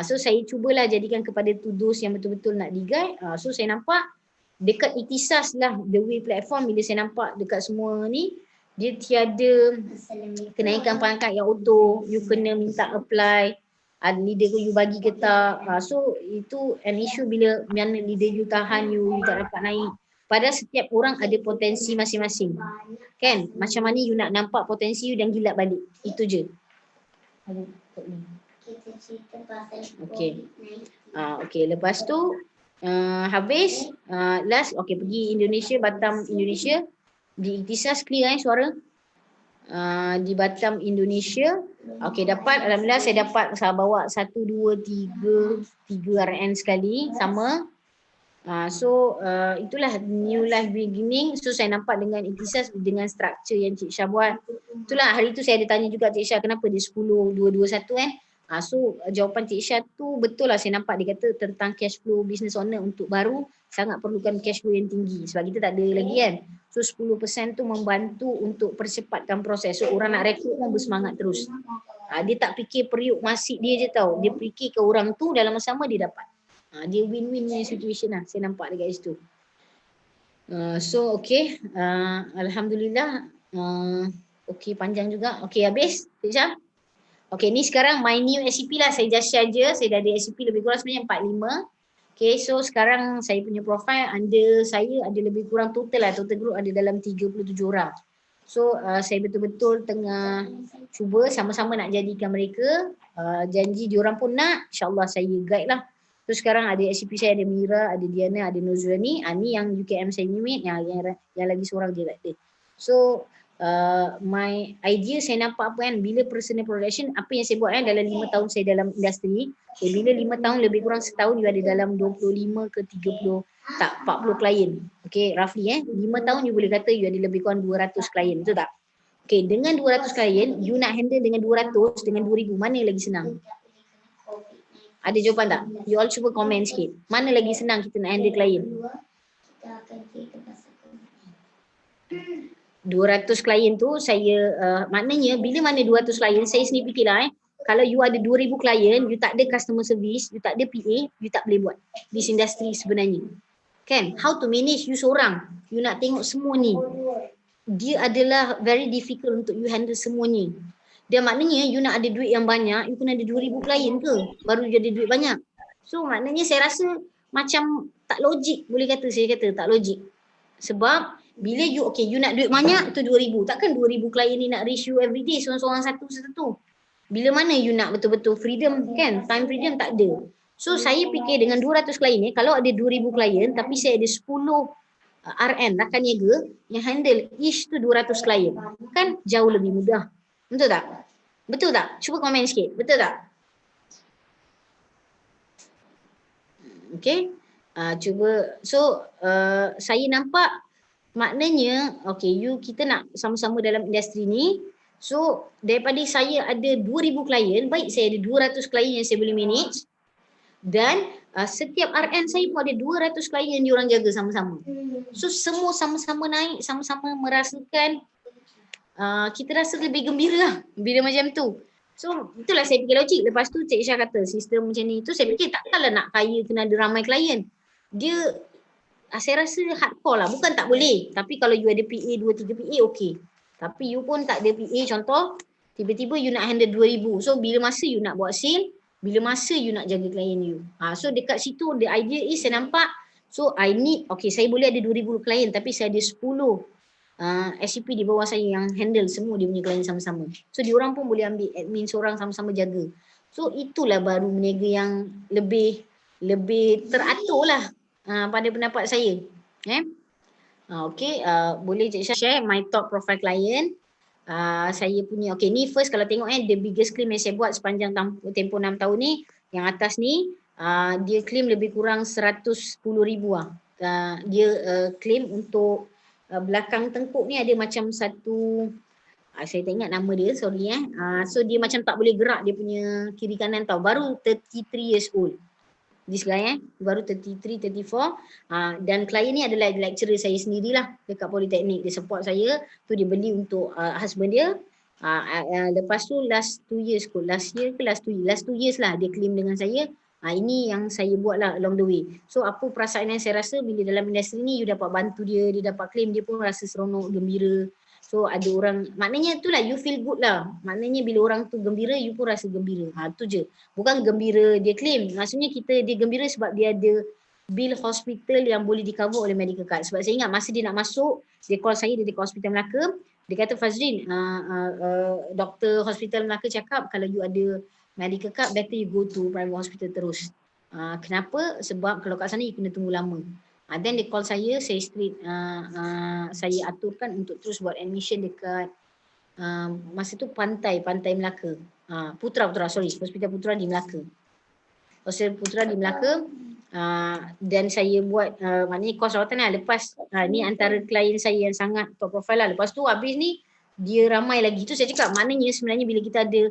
So saya cubalah jadikan kepada those yang betul-betul nak di-guide. So saya nampak dekat Ikhtisas lah, the way platform, bila saya nampak dekat semua ni, dia tiada kenaikan pangkat yang auto, you kena minta apply. Leader you bagi ke tak. So itu an issue bila mana leader you tahan you tak dapat naik. Padahal setiap orang ada potensi masing-masing. Kan? Macam mana you nak nampak potensi you dan gilat balik. Itu je. Okay, lepas tu habis last pergi Indonesia, Batam Indonesia. Di Ikhtisas clear suara? Di Batam Indonesia. Dapat, alhamdulillah saya dapat, saya bawa 1, 2, 3 RN sekali sama. Itulah new life beginning. So saya nampak dengan Ikhtisas, dengan structure yang Cik Syah buat. Itulah hari tu saya ada tanya juga Cik Syah kenapa dia 10, 2, 2, 1 kan. So jawapan Cik Syah tu betul lah, saya nampak dia kata tentang cash flow business owner untuk baru sangat perlukan cash flow yang tinggi sebab kita tak ada lagi kan. So 10% tu membantu untuk percepatkan proses. So orang nak rekrut pun bersemangat terus. Dia tak fikir periuk masih dia je tau. Dia fikir ke orang tu dalam masa sama dia dapat. Dia win-win punya situation lah. Saya nampak dekat situ. So okay. Alhamdulillah. Okay panjang juga. Okay habis Cik Syah? Okay, ni sekarang my new SCP lah. Saya just share je. Saya dah ada SCP lebih kurang sebenarnya 45. Okay, so sekarang saya punya profile under saya ada lebih kurang total lah. Total group ada dalam 37 orang. So, saya betul-betul tengah cuba sama-sama nak jadikan mereka. Janji diorang pun nak. InsyaAllah saya guide lah. So, sekarang ada SCP saya, ada Mira, ada Diana, ada Nuzrani. Ni yang UKM saya limit. Yang lagi seorang je tak ada. So, my idea saya nampak apa kan, bila personal production apa yang saya buat kan dalam 5 tahun saya dalam industri, bila 5 tahun lebih kurang setahun you ada dalam 25 ke 30 tak 40 klien. Okay, roughly 5 tahun you boleh kata you ada lebih kurang 200 klien, betul tak? Okay, dengan 200 klien you nak handle dengan 200 dengan 2000 mana yang lagi senang? Ada jawapan tak? You all cuba komen sikit. Mana lagi senang kita nak handle klien? 200 klien tu saya maknanya bila mana 200 klien saya sendiri fikirlah kalau you ada 2000 klien, you tak ada customer service, you tak ada PA, you tak boleh buat this industry sebenarnya. Kan? How to manage you seorang. You nak tengok semua ni. Dia adalah very difficult untuk you handle semuanya. Dia maknanya you nak ada duit yang banyak, you kena ada 2000 klien ke baru you ada duit banyak. So maknanya saya rasa macam tak logik, boleh kata saya kata tak logik. Sebab bila you you nak duit banyak tu 2000. Takkan 2000 klien ni nak reach you every day seorang-seorang satu-satu. Bila mana you nak betul-betul freedom kan? Time freedom tak ada. So saya fikir dengan 200 klien ni kalau ada 2000 klien tapi saya ada 10 RN rakan niaga yang handle each tu 200 klien. Kan jauh lebih mudah. Betul tak? Betul tak? Cuba komen sikit. Betul tak? Okay. Cuba. So saya nampak maknanya kita nak sama-sama dalam industri ni. So daripada saya ada 2000 klien, baik saya ada 200 klien yang saya boleh manage dan setiap RN saya pun ada 200 klien yang diorang jaga sama-sama. So semua sama-sama naik, sama-sama merasakan kita rasa lebih gembira lah bila macam tu. So itulah saya fikir logik. Lepas tu Cik Syah kata sistem macam ni tu saya fikir takkanlah nak kaya kena ada ramai klien. Dia saya rasa hardcore lah. Bukan tak boleh. Tapi kalau you ada PA 2-3 PA okey. Tapi you pun tak ada PA contoh. Tiba-tiba you nak handle 2000. So bila masa you nak buat sale. Bila masa you nak jaga klien you. So dekat situ the idea is saya nampak. So I need. Saya boleh ada 2000 klien. Tapi saya ada 10 SCP di bawah saya yang handle semua dia punya klien sama-sama. So diorang pun boleh ambil admin seorang sama-sama jaga. So itulah baru berniaga yang lebih teratur lah. Pada pendapat saya. Boleh Cik Syah share my top profile client. Saya punya, ni first kalau tengok the biggest claim yang saya buat sepanjang tempoh 6 tahun ni, yang atas ni, dia claim lebih kurang 110,000 lah. Dia claim untuk belakang tengkuk ni ada macam satu, saya tak ingat nama dia, sorry so dia macam tak boleh gerak dia punya kiri kanan tau, baru 33 years old. This guy baru 33, 34 dan klien ni adalah lecturer saya sendirilah dekat Politeknik. Dia support saya tu, dia beli untuk husband dia. Lepas tu last 2 years kot, last 2 years lah dia claim dengan saya. Ini yang saya buat lah along the way. So apa perasaan yang saya rasa bila dalam industri ni you dapat bantu dia dapat claim, dia pun rasa seronok, gembira. So ada orang, maknanya itulah you feel good lah. Maknanya bila orang tu gembira, you pun rasa gembira. Tu je. Bukan gembira dia claim. Maksudnya dia gembira sebab dia ada bil hospital yang boleh di cover oleh medical card. Sebab saya ingat masa dia nak masuk, dia call saya, dia dekat Hospital Melaka. Dia kata Fazrin, doktor Hospital Melaka cakap kalau you ada medical card, better you go to private hospital terus. Kenapa? Sebab kalau kat sana you kena tunggu lama. Then dia call saya straight saya aturkan untuk terus buat admission dekat masa tu pantai Melaka. Putra, Hospital Putra di Melaka. Hospital Putra di Melaka. Dan saya buat maknanya kos rawatan lah. Lepas ni antara klien saya yang sangat top profile lah. Lepas tu habis ni dia ramai lagi. Tu saya cakap maknanya sebenarnya bila kita ada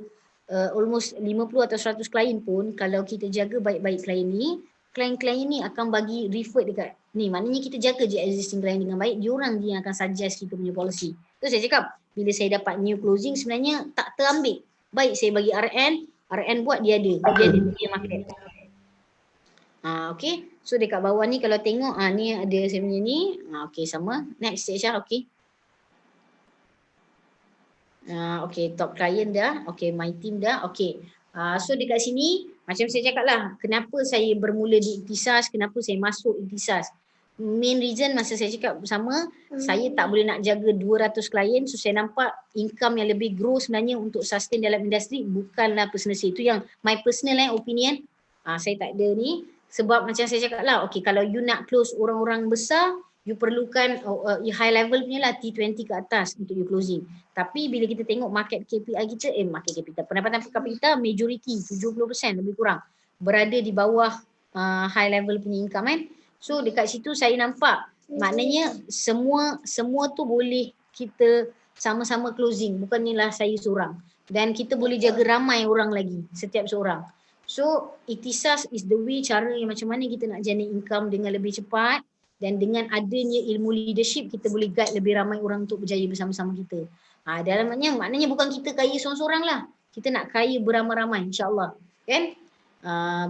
almost 50 atau 100 klien pun, kalau kita jaga baik-baik klien ni akan bagi refer dekat ni. Maknanya kita jaga je existing klien dengan baik, diorang dia akan suggest kita punya policy. Tu saya cakap, bila saya dapat new closing sebenarnya tak terambil. Baik saya bagi RN buat dia ada dia market. Okay. So dekat bawah ni kalau tengok ni ada saya punya ni. Okay, sama. Next Syah, okay. Okay, top client dah. Okay, my team dah. Okay. So dekat sini macam saya cakap lah, kenapa saya bermula di Ikhtisas, kenapa saya masuk Ikhtisas. Main reason masa saya cakap bersama, saya tak boleh nak jaga 200 klien, so saya nampak income yang lebih grow sebenarnya untuk sustain dalam industri bukanlah personal sale. Itu yang my personal opinion. Saya tak ada ni. Sebab macam saya cakap lah, okay, kalau you nak close orang-orang besar, you perlukan high level punya lah T20 ke atas untuk you closing. Tapi bila kita tengok market KPI kita, market capital, pendapatan per kapita majority 70% lebih kurang berada di bawah high level punya income kan. So dekat situ saya nampak maknanya semua tu boleh kita sama-sama closing, bukannya lah saya seorang. Dan kita boleh jaga ramai orang lagi setiap seorang. So Ikhtisas is the way, cara yang macam mana kita nak generate income dengan lebih cepat. Dan dengan adanya ilmu leadership, kita boleh guide lebih ramai orang untuk berjaya bersama-sama kita. Dalamnya maknanya bukan kita kaya seorang-seorang lah. Kita nak kaya beramai-ramai, insyaAllah. Kan?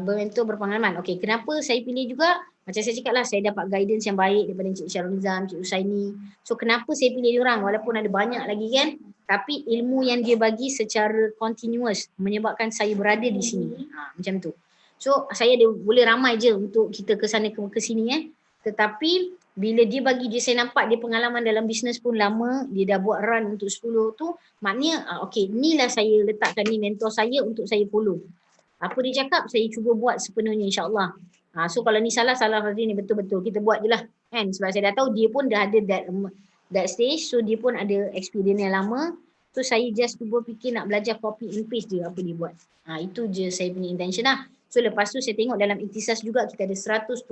Bermentor, berpengalaman. Okay, kenapa saya pilih juga? Macam saya cakap lah, saya dapat guidance yang baik daripada Encik Syarul Nizam, Encik Usaini. So kenapa saya pilih diorang? Walaupun ada banyak lagi kan. Tapi ilmu yang dia bagi secara continuous menyebabkan saya berada di sini. Macam tu. So saya boleh ramai je untuk kita ke sana ke sini Tetapi bila dia bagi dia, saya nampak dia pengalaman dalam bisnes pun lama, dia dah buat run untuk 10 tu, maknanya okay, inilah saya letakkan ni mentor saya untuk saya follow. Apa dia cakap, saya cuba buat sepenuhnya insyaAllah. So kalau ni salah Fazli ni betul-betul kita buat je lah kan, sebab saya dah tahu dia pun dah ada that stage, so dia pun ada experience yang lama. So saya just cuba fikir nak belajar copy and paste dia apa dia buat. Itu je saya punya intention lah. So lepas tu saya tengok dalam Ikhtisas juga kita ada 178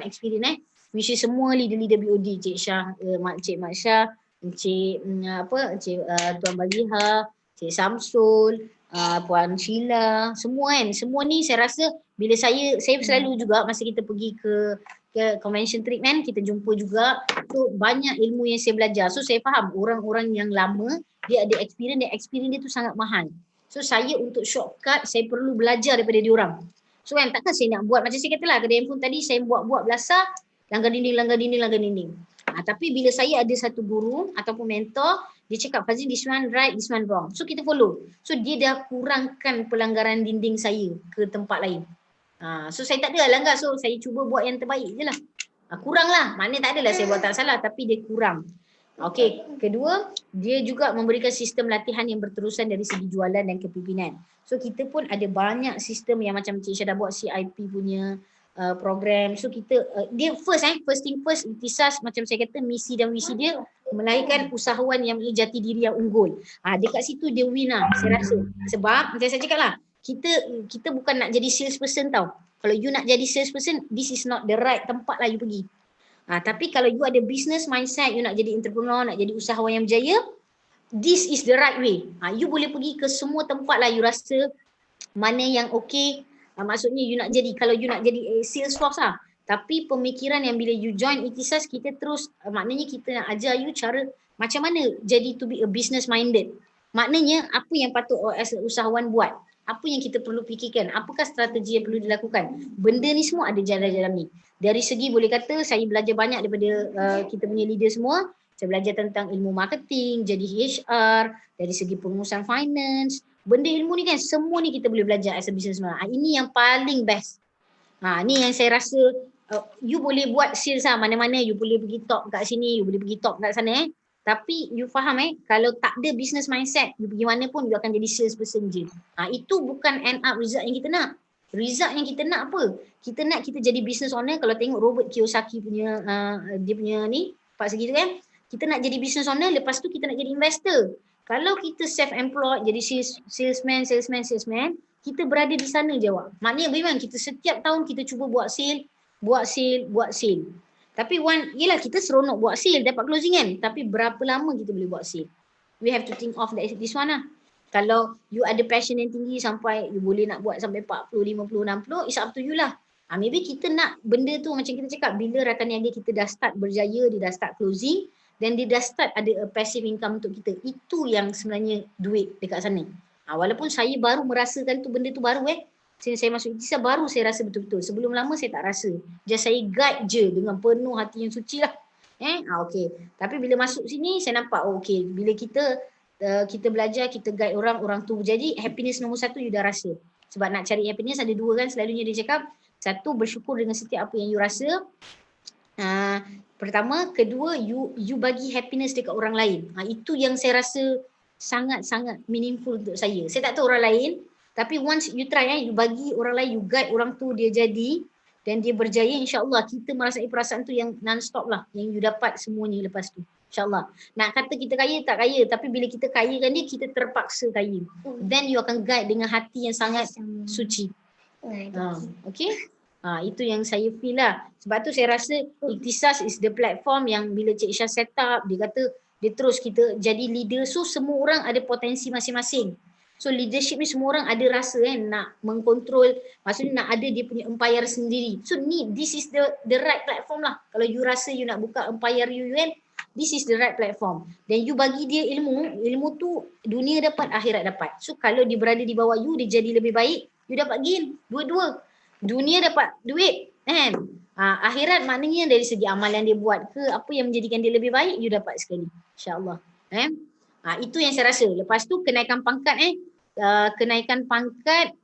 experience which is semua leader-leader BOD, Cik Syah, Cik Mak Syah, Cik Tuan Baliha, Cik Samsul, Puan Sheila, semua kan. Semua ni saya rasa bila saya selalu juga masa kita pergi ke convention trip kan, kita jumpa juga. So banyak ilmu yang saya belajar. So saya faham orang-orang yang lama dia ada experience, dan experience dia tu sangat mahal. So saya untuk shortcut, saya perlu belajar daripada diorang. So kan takkan saya nak buat macam saya kata lah, kedai handphone tadi saya buat belasah, langgar dinding. Tapi bila saya ada satu guru ataupun mentor, dia cakap Fazli this one right, this one wrong. So kita follow. So dia dah kurangkan pelanggaran dinding saya ke tempat lain. So saya tak ada langgar, so saya cuba buat yang terbaik je lah. Kurang lah, maknanya tak adalah saya buat tak salah, tapi dia kurang. Okey, kedua, dia juga memberikan sistem latihan yang berterusan dari segi jualan dan kepimpinan. So kita pun ada banyak sistem yang macam Cik Syah dah buat CIP punya program. So kita, dia first thing first, Ikhtisas macam saya kata misi dan visi dia melahirkan usahawan yang memiliki jati diri yang unggul. Dekat situ dia win lah saya rasa. Sebab macam saya cakap lah, kita bukan nak jadi salesperson tau. Kalau you nak jadi salesperson, this is not the right tempat lah you pergi. Tapi kalau you ada business mindset, you nak jadi entrepreneur, nak jadi usahawan yang berjaya, this is the right way. You boleh pergi ke semua tempat lah you rasa mana yang okay. Maksudnya you nak jadi, kalau you nak jadi sales force lah. Tapi pemikiran yang bila you join Ikhtisas, kita terus, maknanya kita nak ajar you cara macam mana jadi to be a business minded. Maknanya apa yang patut as usahawan buat. Apa yang kita perlu fikirkan, apakah strategi yang perlu dilakukan. Benda ni semua ada dalam ni. Dari segi boleh kata saya belajar banyak daripada kita punya leader semua. Saya belajar tentang ilmu marketing, jadi HR, dari segi pengurusan finance. Benda ilmu ni kan semua ni kita boleh belajar as a businessman. Ini yang paling best. Ni yang saya rasa you boleh buat sales lah mana-mana. You boleh pergi top kat sini, you boleh pergi top kat sana Tapi you faham kalau tak ada business mindset, you pergi mana pun you akan jadi salesperson je. Itu bukan end up result yang kita nak. Result yang kita nak apa? Kita nak kita jadi business owner. Kalau tengok Robert Kiyosaki punya dia punya ni, part segitu kan. Kita nak jadi business owner, lepas tu kita nak jadi investor. Kalau kita self-employed, jadi salesman, kita berada di sana je awak. Maknanya bagaimana? Kita setiap tahun kita cuba buat sale. Tapi yelah kita seronok buat sale, dapat closing kan. Tapi berapa lama kita boleh buat sale? We have to think of this one lah. Kalau you ada passion yang tinggi sampai you boleh nak buat sampai 40, 50, 60, it's up to you lah. Maybe kita nak benda tu macam kita cakap, bila rakan niaga kita dah start berjaya, dia dah start closing, dan dia dah start ada a passive income untuk kita. Itu yang sebenarnya duit dekat sana. Walaupun saya baru merasakan tu benda tu baru Since saya masuk Ikhtisar baru saya rasa betul-betul. Sebelum lama saya tak rasa. Just saya guide je dengan penuh hati yang suci lah. Okay. Tapi bila masuk sini saya nampak okay, bila kita belajar, kita guide orang tu jadi happiness nombor satu you dah rasa. Sebab nak cari happiness ada dua kan, selalunya dia cakap. Satu, bersyukur dengan setiap apa yang you rasa. Pertama, kedua, you bagi happiness dekat orang lain. Itu yang saya rasa sangat-sangat meaningful untuk saya. Saya tak tahu orang lain, tapi once you try, you bagi orang lain, you guide orang tu dia jadi dan dia berjaya, insya-Allah kita merasai perasaan tu yang non-stop lah, yang you dapat semuanya lepas tu. InsyaAllah. Nak kata kita kaya tak kaya, tapi bila kita kayakan dia, kita terpaksa kaya. Then you akan guide dengan hati yang sangat suci. Okay? Itu yang saya feel lah. Sebab tu saya rasa Ikhtisas is the platform yang bila Cik Syah set up, dia kata dia terus kita jadi leader. So semua orang ada potensi masing-masing. So leadership ni semua orang ada rasa nak mengkontrol, maksudnya nak ada dia punya empire sendiri. So this is the right platform lah. Kalau you rasa you nak buka empire you this is the right platform. Dan you bagi dia ilmu tu dunia dapat, akhirat dapat. So kalau dia berada di bawah you, dia jadi lebih baik, you dapat gain dua-dua. Dunia dapat duit kan. Akhirat maknanya dari segi amalan dia buat ke, apa yang menjadikan dia lebih baik, you dapat sekali. InsyaAllah. Itu yang saya rasa. Lepas tu kenaikan pangkat kenaikan pangkat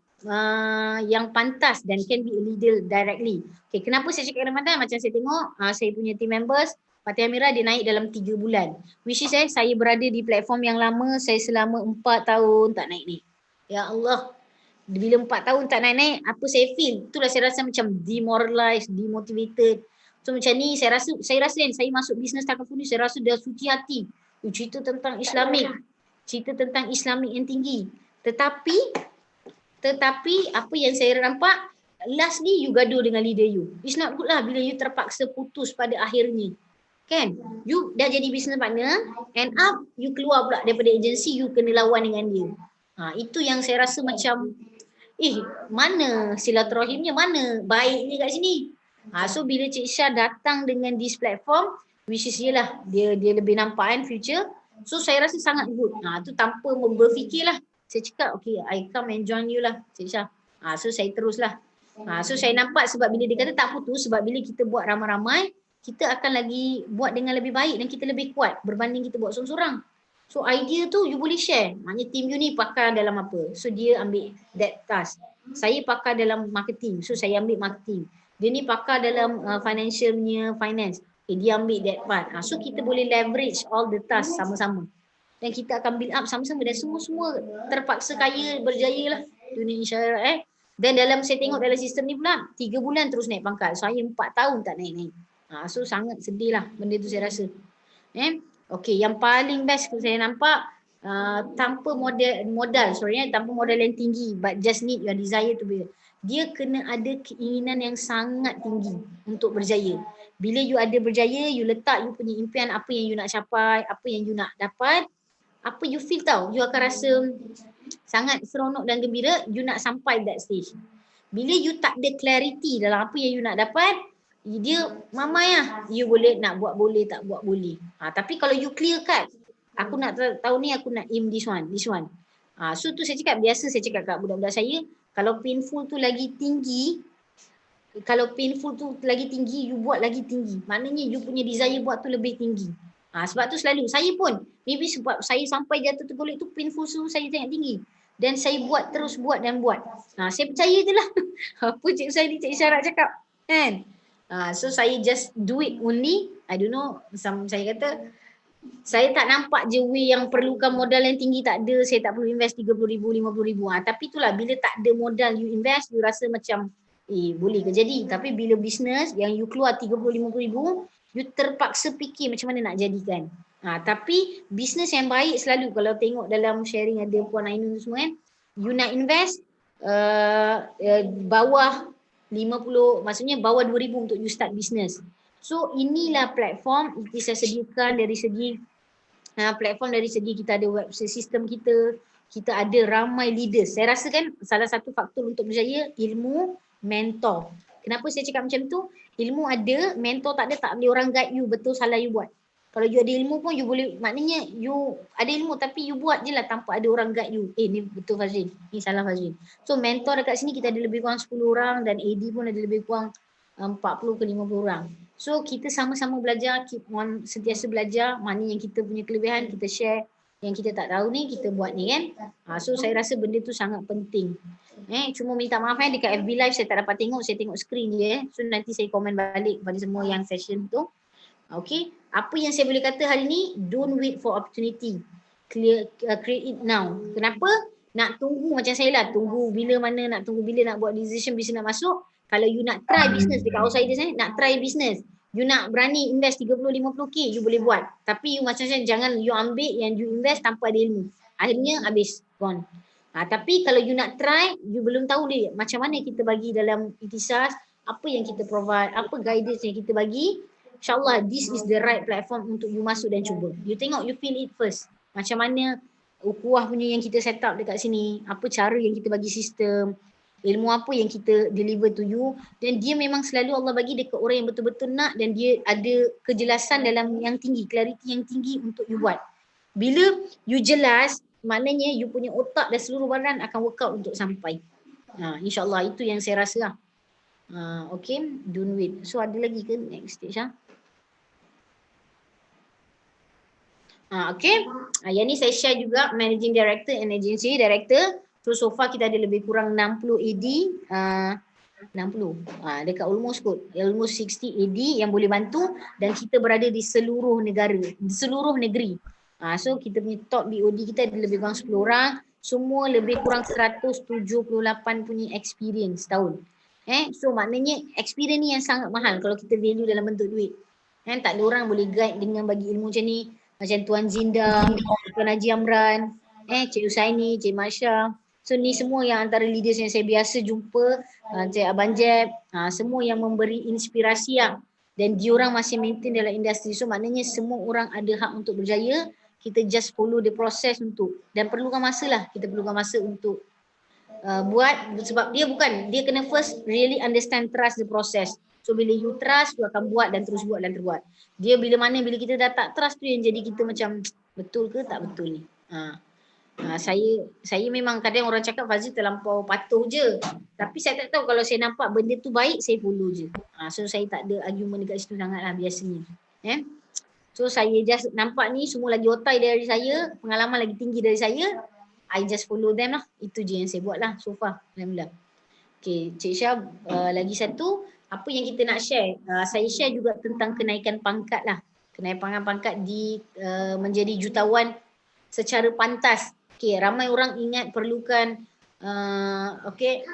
yang pantas dan can be a leader directly. Okay, kenapa saya cakap Ramadan? Macam saya tengok saya punya team members, Fatih Amirah dia naik dalam 3 bulan. Which is saya berada di platform yang lama, saya selama 4 tahun tak naik-naik. Ya Allah. Bila 4 tahun tak naik-naik, apa saya feel? Itulah saya rasa macam demoralized, demotivated. So macam ni saya rasa saya masuk bisnes takaful ni, saya rasa dah suci hati. Cerita tentang Islamik. Cerita tentang Islamik yang tinggi. Tetapi apa yang saya nampak, lastly you gaduh dengan leader you. It's not good lah bila you terpaksa putus pada akhirnya. Kan? You dah jadi business partner, end up you keluar pula daripada agensi, you kena lawan dengan dia. Itu yang saya rasa macam mana silaturahimnya, mana baiknya kat sini. So bila Cik Syah datang dengan this platform, which is yelah dia lebih nampak kan future. So saya rasa sangat good. Tu tanpa berfikirlah. Saya cakap okay, I come and join you lah Cik Syah. So saya teruslah. So saya nampak sebab bila dia kata tak putus, sebab bila kita buat ramai-ramai, kita akan lagi buat dengan lebih baik dan kita lebih kuat berbanding kita buat seorang-seorang. So idea tu you boleh share. Maknanya team you ni pakar dalam apa. So dia ambil that task. Saya pakar dalam marketing. So saya ambil marketing. Dia ni pakar dalam financialnya, finance. Dia ambil that part. So kita boleh leverage all the task sama-sama. Dan kita akan build up sama-sama dan semua-semua terpaksa kaya, berjaya lah dunia insyaAllah. Dan dalam saya tengok dalam sistem ni pula 3 bulan terus naik pangkat. Saya 4 tahun tak naik-naik. So sangat sedih lah benda tu saya rasa. Okay, yang paling best saya nampak tanpa tanpa modal yang tinggi, but just need your desire to be. Dia kena ada keinginan yang sangat tinggi untuk berjaya. Bila you ada berjaya, you letak you punya impian, apa yang you nak capai, apa yang you nak dapat, apa you feel tau, you akan rasa sangat seronok dan gembira, you nak sampai that stage. Bila you tak ada clarity dalam apa yang you nak dapat, dia mamai lah, you boleh nak buat boleh tak buat boleh. Tapi kalau you clear cut, aku nak tahun ni aku nak aim this one. So tu saya cakap, biasa saya cakap kat budak-budak saya, kalau painful tu lagi tinggi, you buat lagi tinggi. Maknanya you punya desire buat tu lebih tinggi. Sebab tu selalu, saya pun, maybe sebab saya sampai jatuh tergolek tu painful tu saya tengok tinggi. Dan saya buat terus buat. Saya percaya je lah. Apa Cik Syarah cakap. Kan? So saya just do it only. I don't know, saya kata, saya tak nampak je way yang perlukan modal yang tinggi, tak ada. Saya tak perlu invest 30,000, 50,000. Tapi itulah, bila tak ada modal you invest, you rasa macam boleh ke jadi. Tapi bila bisnes yang you keluar 30,000, 50,000, you terpaksa fikir macam mana nak jadikan. Tapi bisnes yang baik selalu, kalau tengok dalam sharing ada Puan Ainun tu semua kan, you nak invest bawah 50, maksudnya bawah 2,000 untuk you start business. So inilah platform kita sediakan dari segi platform, dari segi kita ada web sistem kita, kita ada ramai leaders. Saya rasa kan salah satu faktor untuk berjaya ilmu, mentor. Kenapa saya cakap macam tu? Ilmu ada, mentor tak ada, tak boleh orang guide you betul salah you buat. Kalau you ada ilmu pun you boleh, maknanya you ada ilmu tapi you buat je lah tanpa ada orang guide you. Ni betul Fazrin, ni salah Fazrin. So mentor dekat sini kita ada lebih kurang 10 orang dan AD pun ada lebih kurang 40 ke 50 orang. So kita sama-sama belajar, keep on sentiasa belajar, mana yang kita punya kelebihan kita share, yang kita tak tahu ni kita buat ni kan. So saya rasa benda tu sangat penting. Cuma minta maaf dekat FB Live saya tak dapat tengok, saya tengok screen je. So nanti saya komen balik pada semua yang session tu. Okay, apa yang saya boleh kata hari ni, don't wait for opportunity. Create it now. Kenapa? Nak tunggu macam saya lah, tunggu bila mana, nak tunggu bila nak buat decision bisnes nak masuk. Kalau you nak try business dekat outsiders ni, nak try business, you nak berani invest 30-50k, you boleh buat. Tapi you macam-macam jangan you ambil yang you invest tanpa ada ilmu. Akhirnya habis, gone. Tapi kalau you nak try, you belum tahu dia macam mana kita bagi dalam Ikhtisas, apa yang kita provide, apa guidance yang kita bagi. InsyaAllah this is the right platform untuk you masuk dan cuba. You tengok, you feel it first. Macam mana ukhuwah punya yang kita set up dekat sini, apa cara yang kita bagi sistem, ilmu apa yang kita deliver to you, dan dia memang selalu Allah bagi dekat orang yang betul-betul nak, dan dia ada kejelasan dalam yang tinggi, clarity yang tinggi untuk you buat. Bila you jelas, maknanya you punya otak dan seluruh badan akan work out untuk sampai. InsyaAllah itu yang saya rasa lah. Okay, don't wait. So ada lagi ke next stage lah? Okay, yang ni saya share juga Managing Director and Agency Director. So far kita ada lebih kurang 60 AD, 60, dekat almost 60 AD yang boleh bantu, dan kita berada di seluruh negara, di seluruh negeri. So kita punya top BOD kita ada lebih kurang 10 orang, semua lebih kurang 178 punya experience tahun. So maknanya experience ni yang sangat mahal kalau kita value dalam bentuk duit. Tak ada orang boleh guide dengan bagi ilmu macam ni. Macam Tuan Zinda, Tuan Haji Amran, Cik Usaini, Cik Masya. So ni semua yang antara leaders yang saya biasa jumpa, Cik Abang Jeb, semua yang memberi inspirasi lah. Dan diorang masih maintain dalam industri. So maknanya semua orang ada hak untuk berjaya. Kita just follow the process untuk, dan perlukan masa lah. Kita perlukan masa untuk buat, sebab dia kena first really understand, trust the process. So bila you trust, you akan buat dan terus buat dan terbuat. Dia bila kita dah tak trust tu yang jadi kita macam betul ke tak betul ni. Saya memang kadang orang cakap Fazil terlampau patuh je. Tapi saya tak tahu, kalau saya nampak benda tu baik, saya follow je. So saya tak ada argument dekat situ sangat lah biasanya. So saya just nampak ni semua lagi otai dari saya, pengalaman lagi tinggi dari saya, I just follow them lah. Itu je yang saya buat lah so far. Alhamdulillah. Okay, Cik Syah, lagi satu, apa yang kita nak share? Saya share juga tentang kenaikan pangkat lah. Kenaikan pangkat di menjadi jutawan secara pantas. Okay, ramai orang ingat perlukan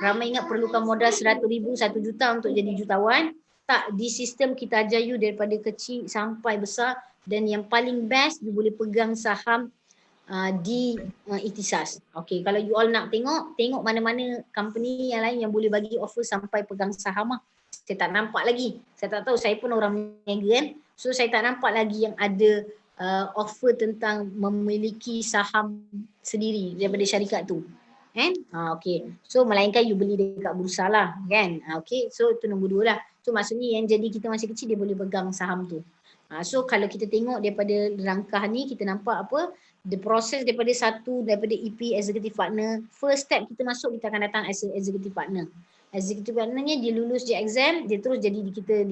ramai ingat perlukan modal 100,000, 1 juta untuk jadi jutawan. Tak, di sistem kita ajar you daripada kecil sampai besar, dan yang paling best you boleh pegang saham di Ikhtisas. Okay, kalau you all nak tengok mana-mana company yang lain yang boleh bagi offer sampai pegang saham lah. Saya tak nampak lagi. Saya tak tahu, saya pun orang meniaga kan. So saya tak nampak lagi yang ada offer tentang memiliki saham sendiri daripada syarikat tu. Okay. So melainkan you beli dekat bursa lah kan. Okay, so itu nombor 2 lah. So maksudnya yang jadi kita masih kecil dia boleh pegang saham tu. So kalau kita tengok daripada langkah ni, kita nampak apa? The process daripada EP executive partner. First step kita masuk, kita akan datang as a executive partner. Executive partnernya dia lulus je exam, dia terus jadi kita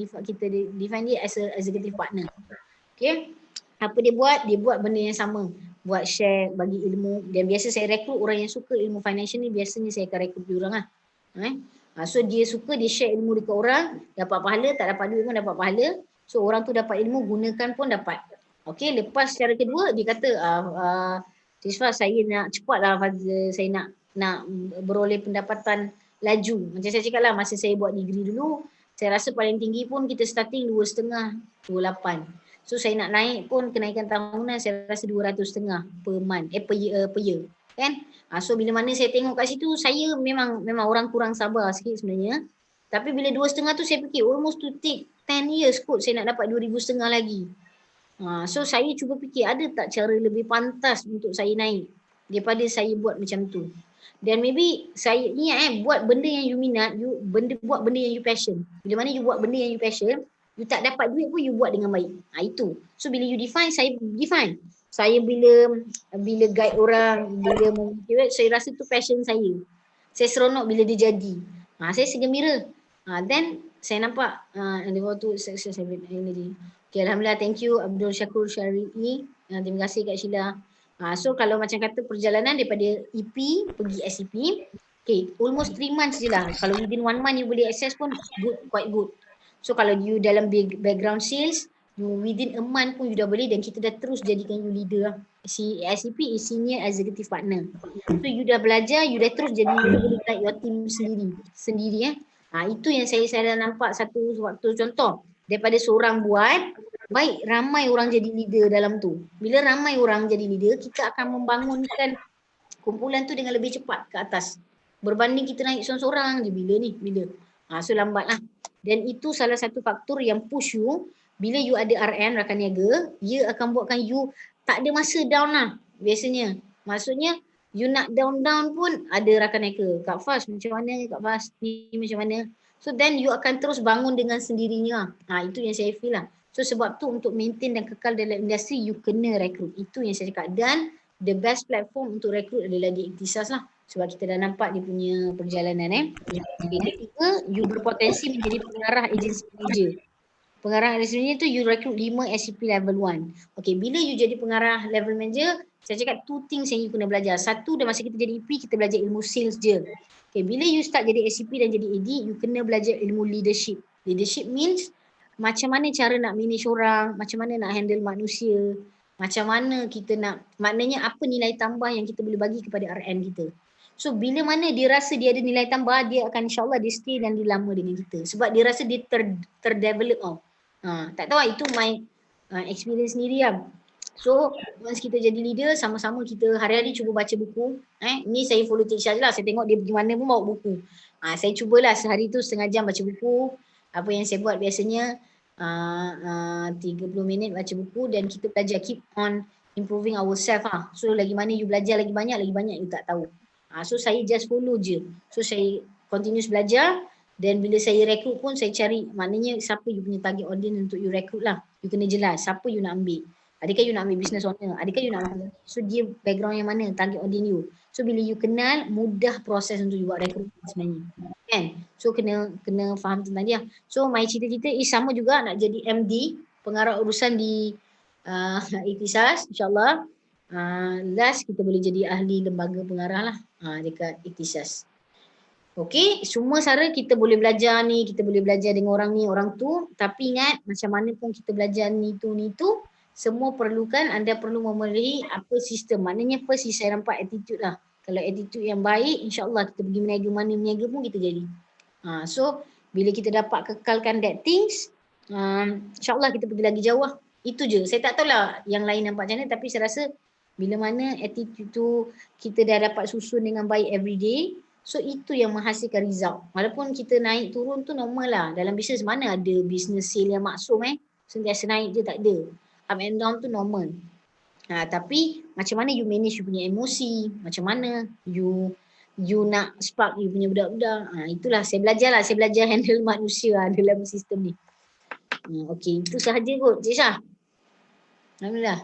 define dia as a executive partner. Okay. Apa dia buat? Dia buat benda yang sama. Buat share, bagi ilmu. Dan biasa saya rekrut orang yang suka ilmu financial ni, biasanya saya akan rekrut dia orang lah. So dia suka, dia share ilmu dekat orang, dapat pahala, tak dapat duit pun dapat pahala. So orang tu dapat ilmu, gunakan pun dapat. Okay, lepas secara kedua dia kata, Tisfa, saya nak cepat lah, saya nak beroleh pendapatan laju. Macam saya cakap lah, masa saya buat degree dulu, saya rasa paling tinggi pun kita starting 2.5, 28. So saya nak naik pun kenaikan tahunan saya rasa 200.5 per month, per year kan. So bila mana saya tengok kat situ, saya memang orang kurang sabar sikit sebenarnya. Tapi bila 2.5 tu saya fikir almost to take 10 years kot saya nak dapat 2,500 lagi. So saya cuba fikir ada tak cara lebih pantas untuk saya naik. daripada saya buat macam tu. Dan maybe saya ingat buat benda yang you minat, buat benda yang you passion. Bila mana you buat benda yang you passion, you tak dapat duit pun you buat dengan baik. Itu. So bila you define, saya define. Saya bila guide orang, bila motivate, saya rasa tu passion saya. Saya seronok bila dia jadi. Saya segembira. Then saya nampak dia waktu success energy. Okay, alhamdulillah, thank you Abdul Syakur Syari'i. Terima kasih Kak Sheila. So kalau macam kata perjalanan daripada EP pergi SEP, okay, almost 3 months je lah. Kalau within 1 month you boleh access pun good, quite good. So kalau you dalam background sales, you within a month pun you dah boleh, dan kita dah terus jadikan you leader lah. SEP is senior executive partner. So you dah belajar, you dah terus jadi leader, boleh guide your team sendiri. Itu yang saya dah nampak satu waktu contoh. Daripada seorang buat, baik ramai orang jadi leader dalam tu. Bila ramai orang jadi leader, kita akan membangunkan kumpulan tu dengan lebih cepat ke atas. Berbanding kita naik seorang-seorang je, bila. So lambat lah. Dan itu salah satu faktor yang push you, bila you ada RN, rakan niaga, dia akan buatkan you tak ada masa down lah biasanya. Maksudnya, you nak down pun ada rakan niaga. Kak Fas macam mana, Kak Fas ni macam mana. So then you akan terus bangun dengan sendirinya. Itu yang saya feel lah. So sebab tu untuk maintain dan kekal dalam industri, you kena rekrut. Itu yang saya cakap. Dan the best platform untuk rekrut adalah di Ikhtisas lah. Sebab kita dah nampak dia punya perjalanan. Ketiga, you berpotensi menjadi pengarah agensi manager. Pengarah agensi manager tu you rekrut 5 SCP level 1. Okay, bila you jadi pengarah level manager, saya cakap 2 things yang you kena belajar. Satu, dah masa kita jadi EP, kita belajar ilmu sales je. Okay, bila you start jadi SCP dan jadi AD, you kena belajar ilmu leadership. Leadership means macam mana cara nak manage orang, macam mana nak handle manusia, macam mana kita nak, maknanya apa nilai tambah yang kita boleh bagi kepada RN kita. So bila mana dia rasa dia ada nilai tambah, dia akan insyaAllah dia stay dan dia lama dengan kita. Sebab dia rasa dia terdevelop. Tak tahu itu my experience sendiri lah. So once kita jadi leader, sama-sama kita hari-hari cuba baca buku. Ni saya follow Tisha je lah, saya tengok dia pergi mana pun bawa buku. Saya cubalah sehari tu setengah jam baca buku. Apa yang saya buat biasanya 30 minit baca buku, dan kita belajar, keep on improving ourselves lah. So lagi mana you belajar lagi banyak you tak tahu. So saya just follow je. So saya continuous belajar, dan bila saya rekrut pun saya cari, maknanya siapa you punya target audience untuk you rekrut lah. You kena jelas siapa you nak ambil. Adakah you nak ambil business owner? Adakah you nak ambil? So dia background yang mana, target audience you. So bila you kenal, mudah proses untuk you buat rekrutmen sebenarnya. Kan? So kena faham tentang dia. So my cita-cita is sama juga, nak jadi MD, pengarah urusan di Ikhtisas, insyaAllah. Last kita boleh jadi ahli lembaga pengarah lah dekat Ikhtisas. Okay, semua cara kita boleh belajar ni, kita boleh belajar dengan orang ni, orang tu. Tapi ingat, macam mana pun kita belajar ni tu, semua perlukan, anda perlu memenuhi apa sistem. Maknanya first saya nampak attitude lah. Kalau attitude yang baik, insyaAllah kita pergi meniaga pun kita jadi. So, bila kita dapat kekalkan that things, insyaAllah kita pergi lagi jauh lah. Itu je. Saya tak tahulah yang lain nampak macam mana, tapi saya rasa bila mana attitude tu kita dah dapat susun dengan baik everyday, so itu yang menghasilkan result. Walaupun kita naik turun tu normal lah. Dalam bisnes mana ada bisnes sale yang maksum sentiasa naik je, tak ada. Up and down tu normal. Tapi macam mana you manage you punya emosi, macam mana you nak spark you punya budak-budak. Itulah saya belajar handle manusia dalam sistem ni. Okay, itu sahaja kot Cik Syah. Alhamdulillah.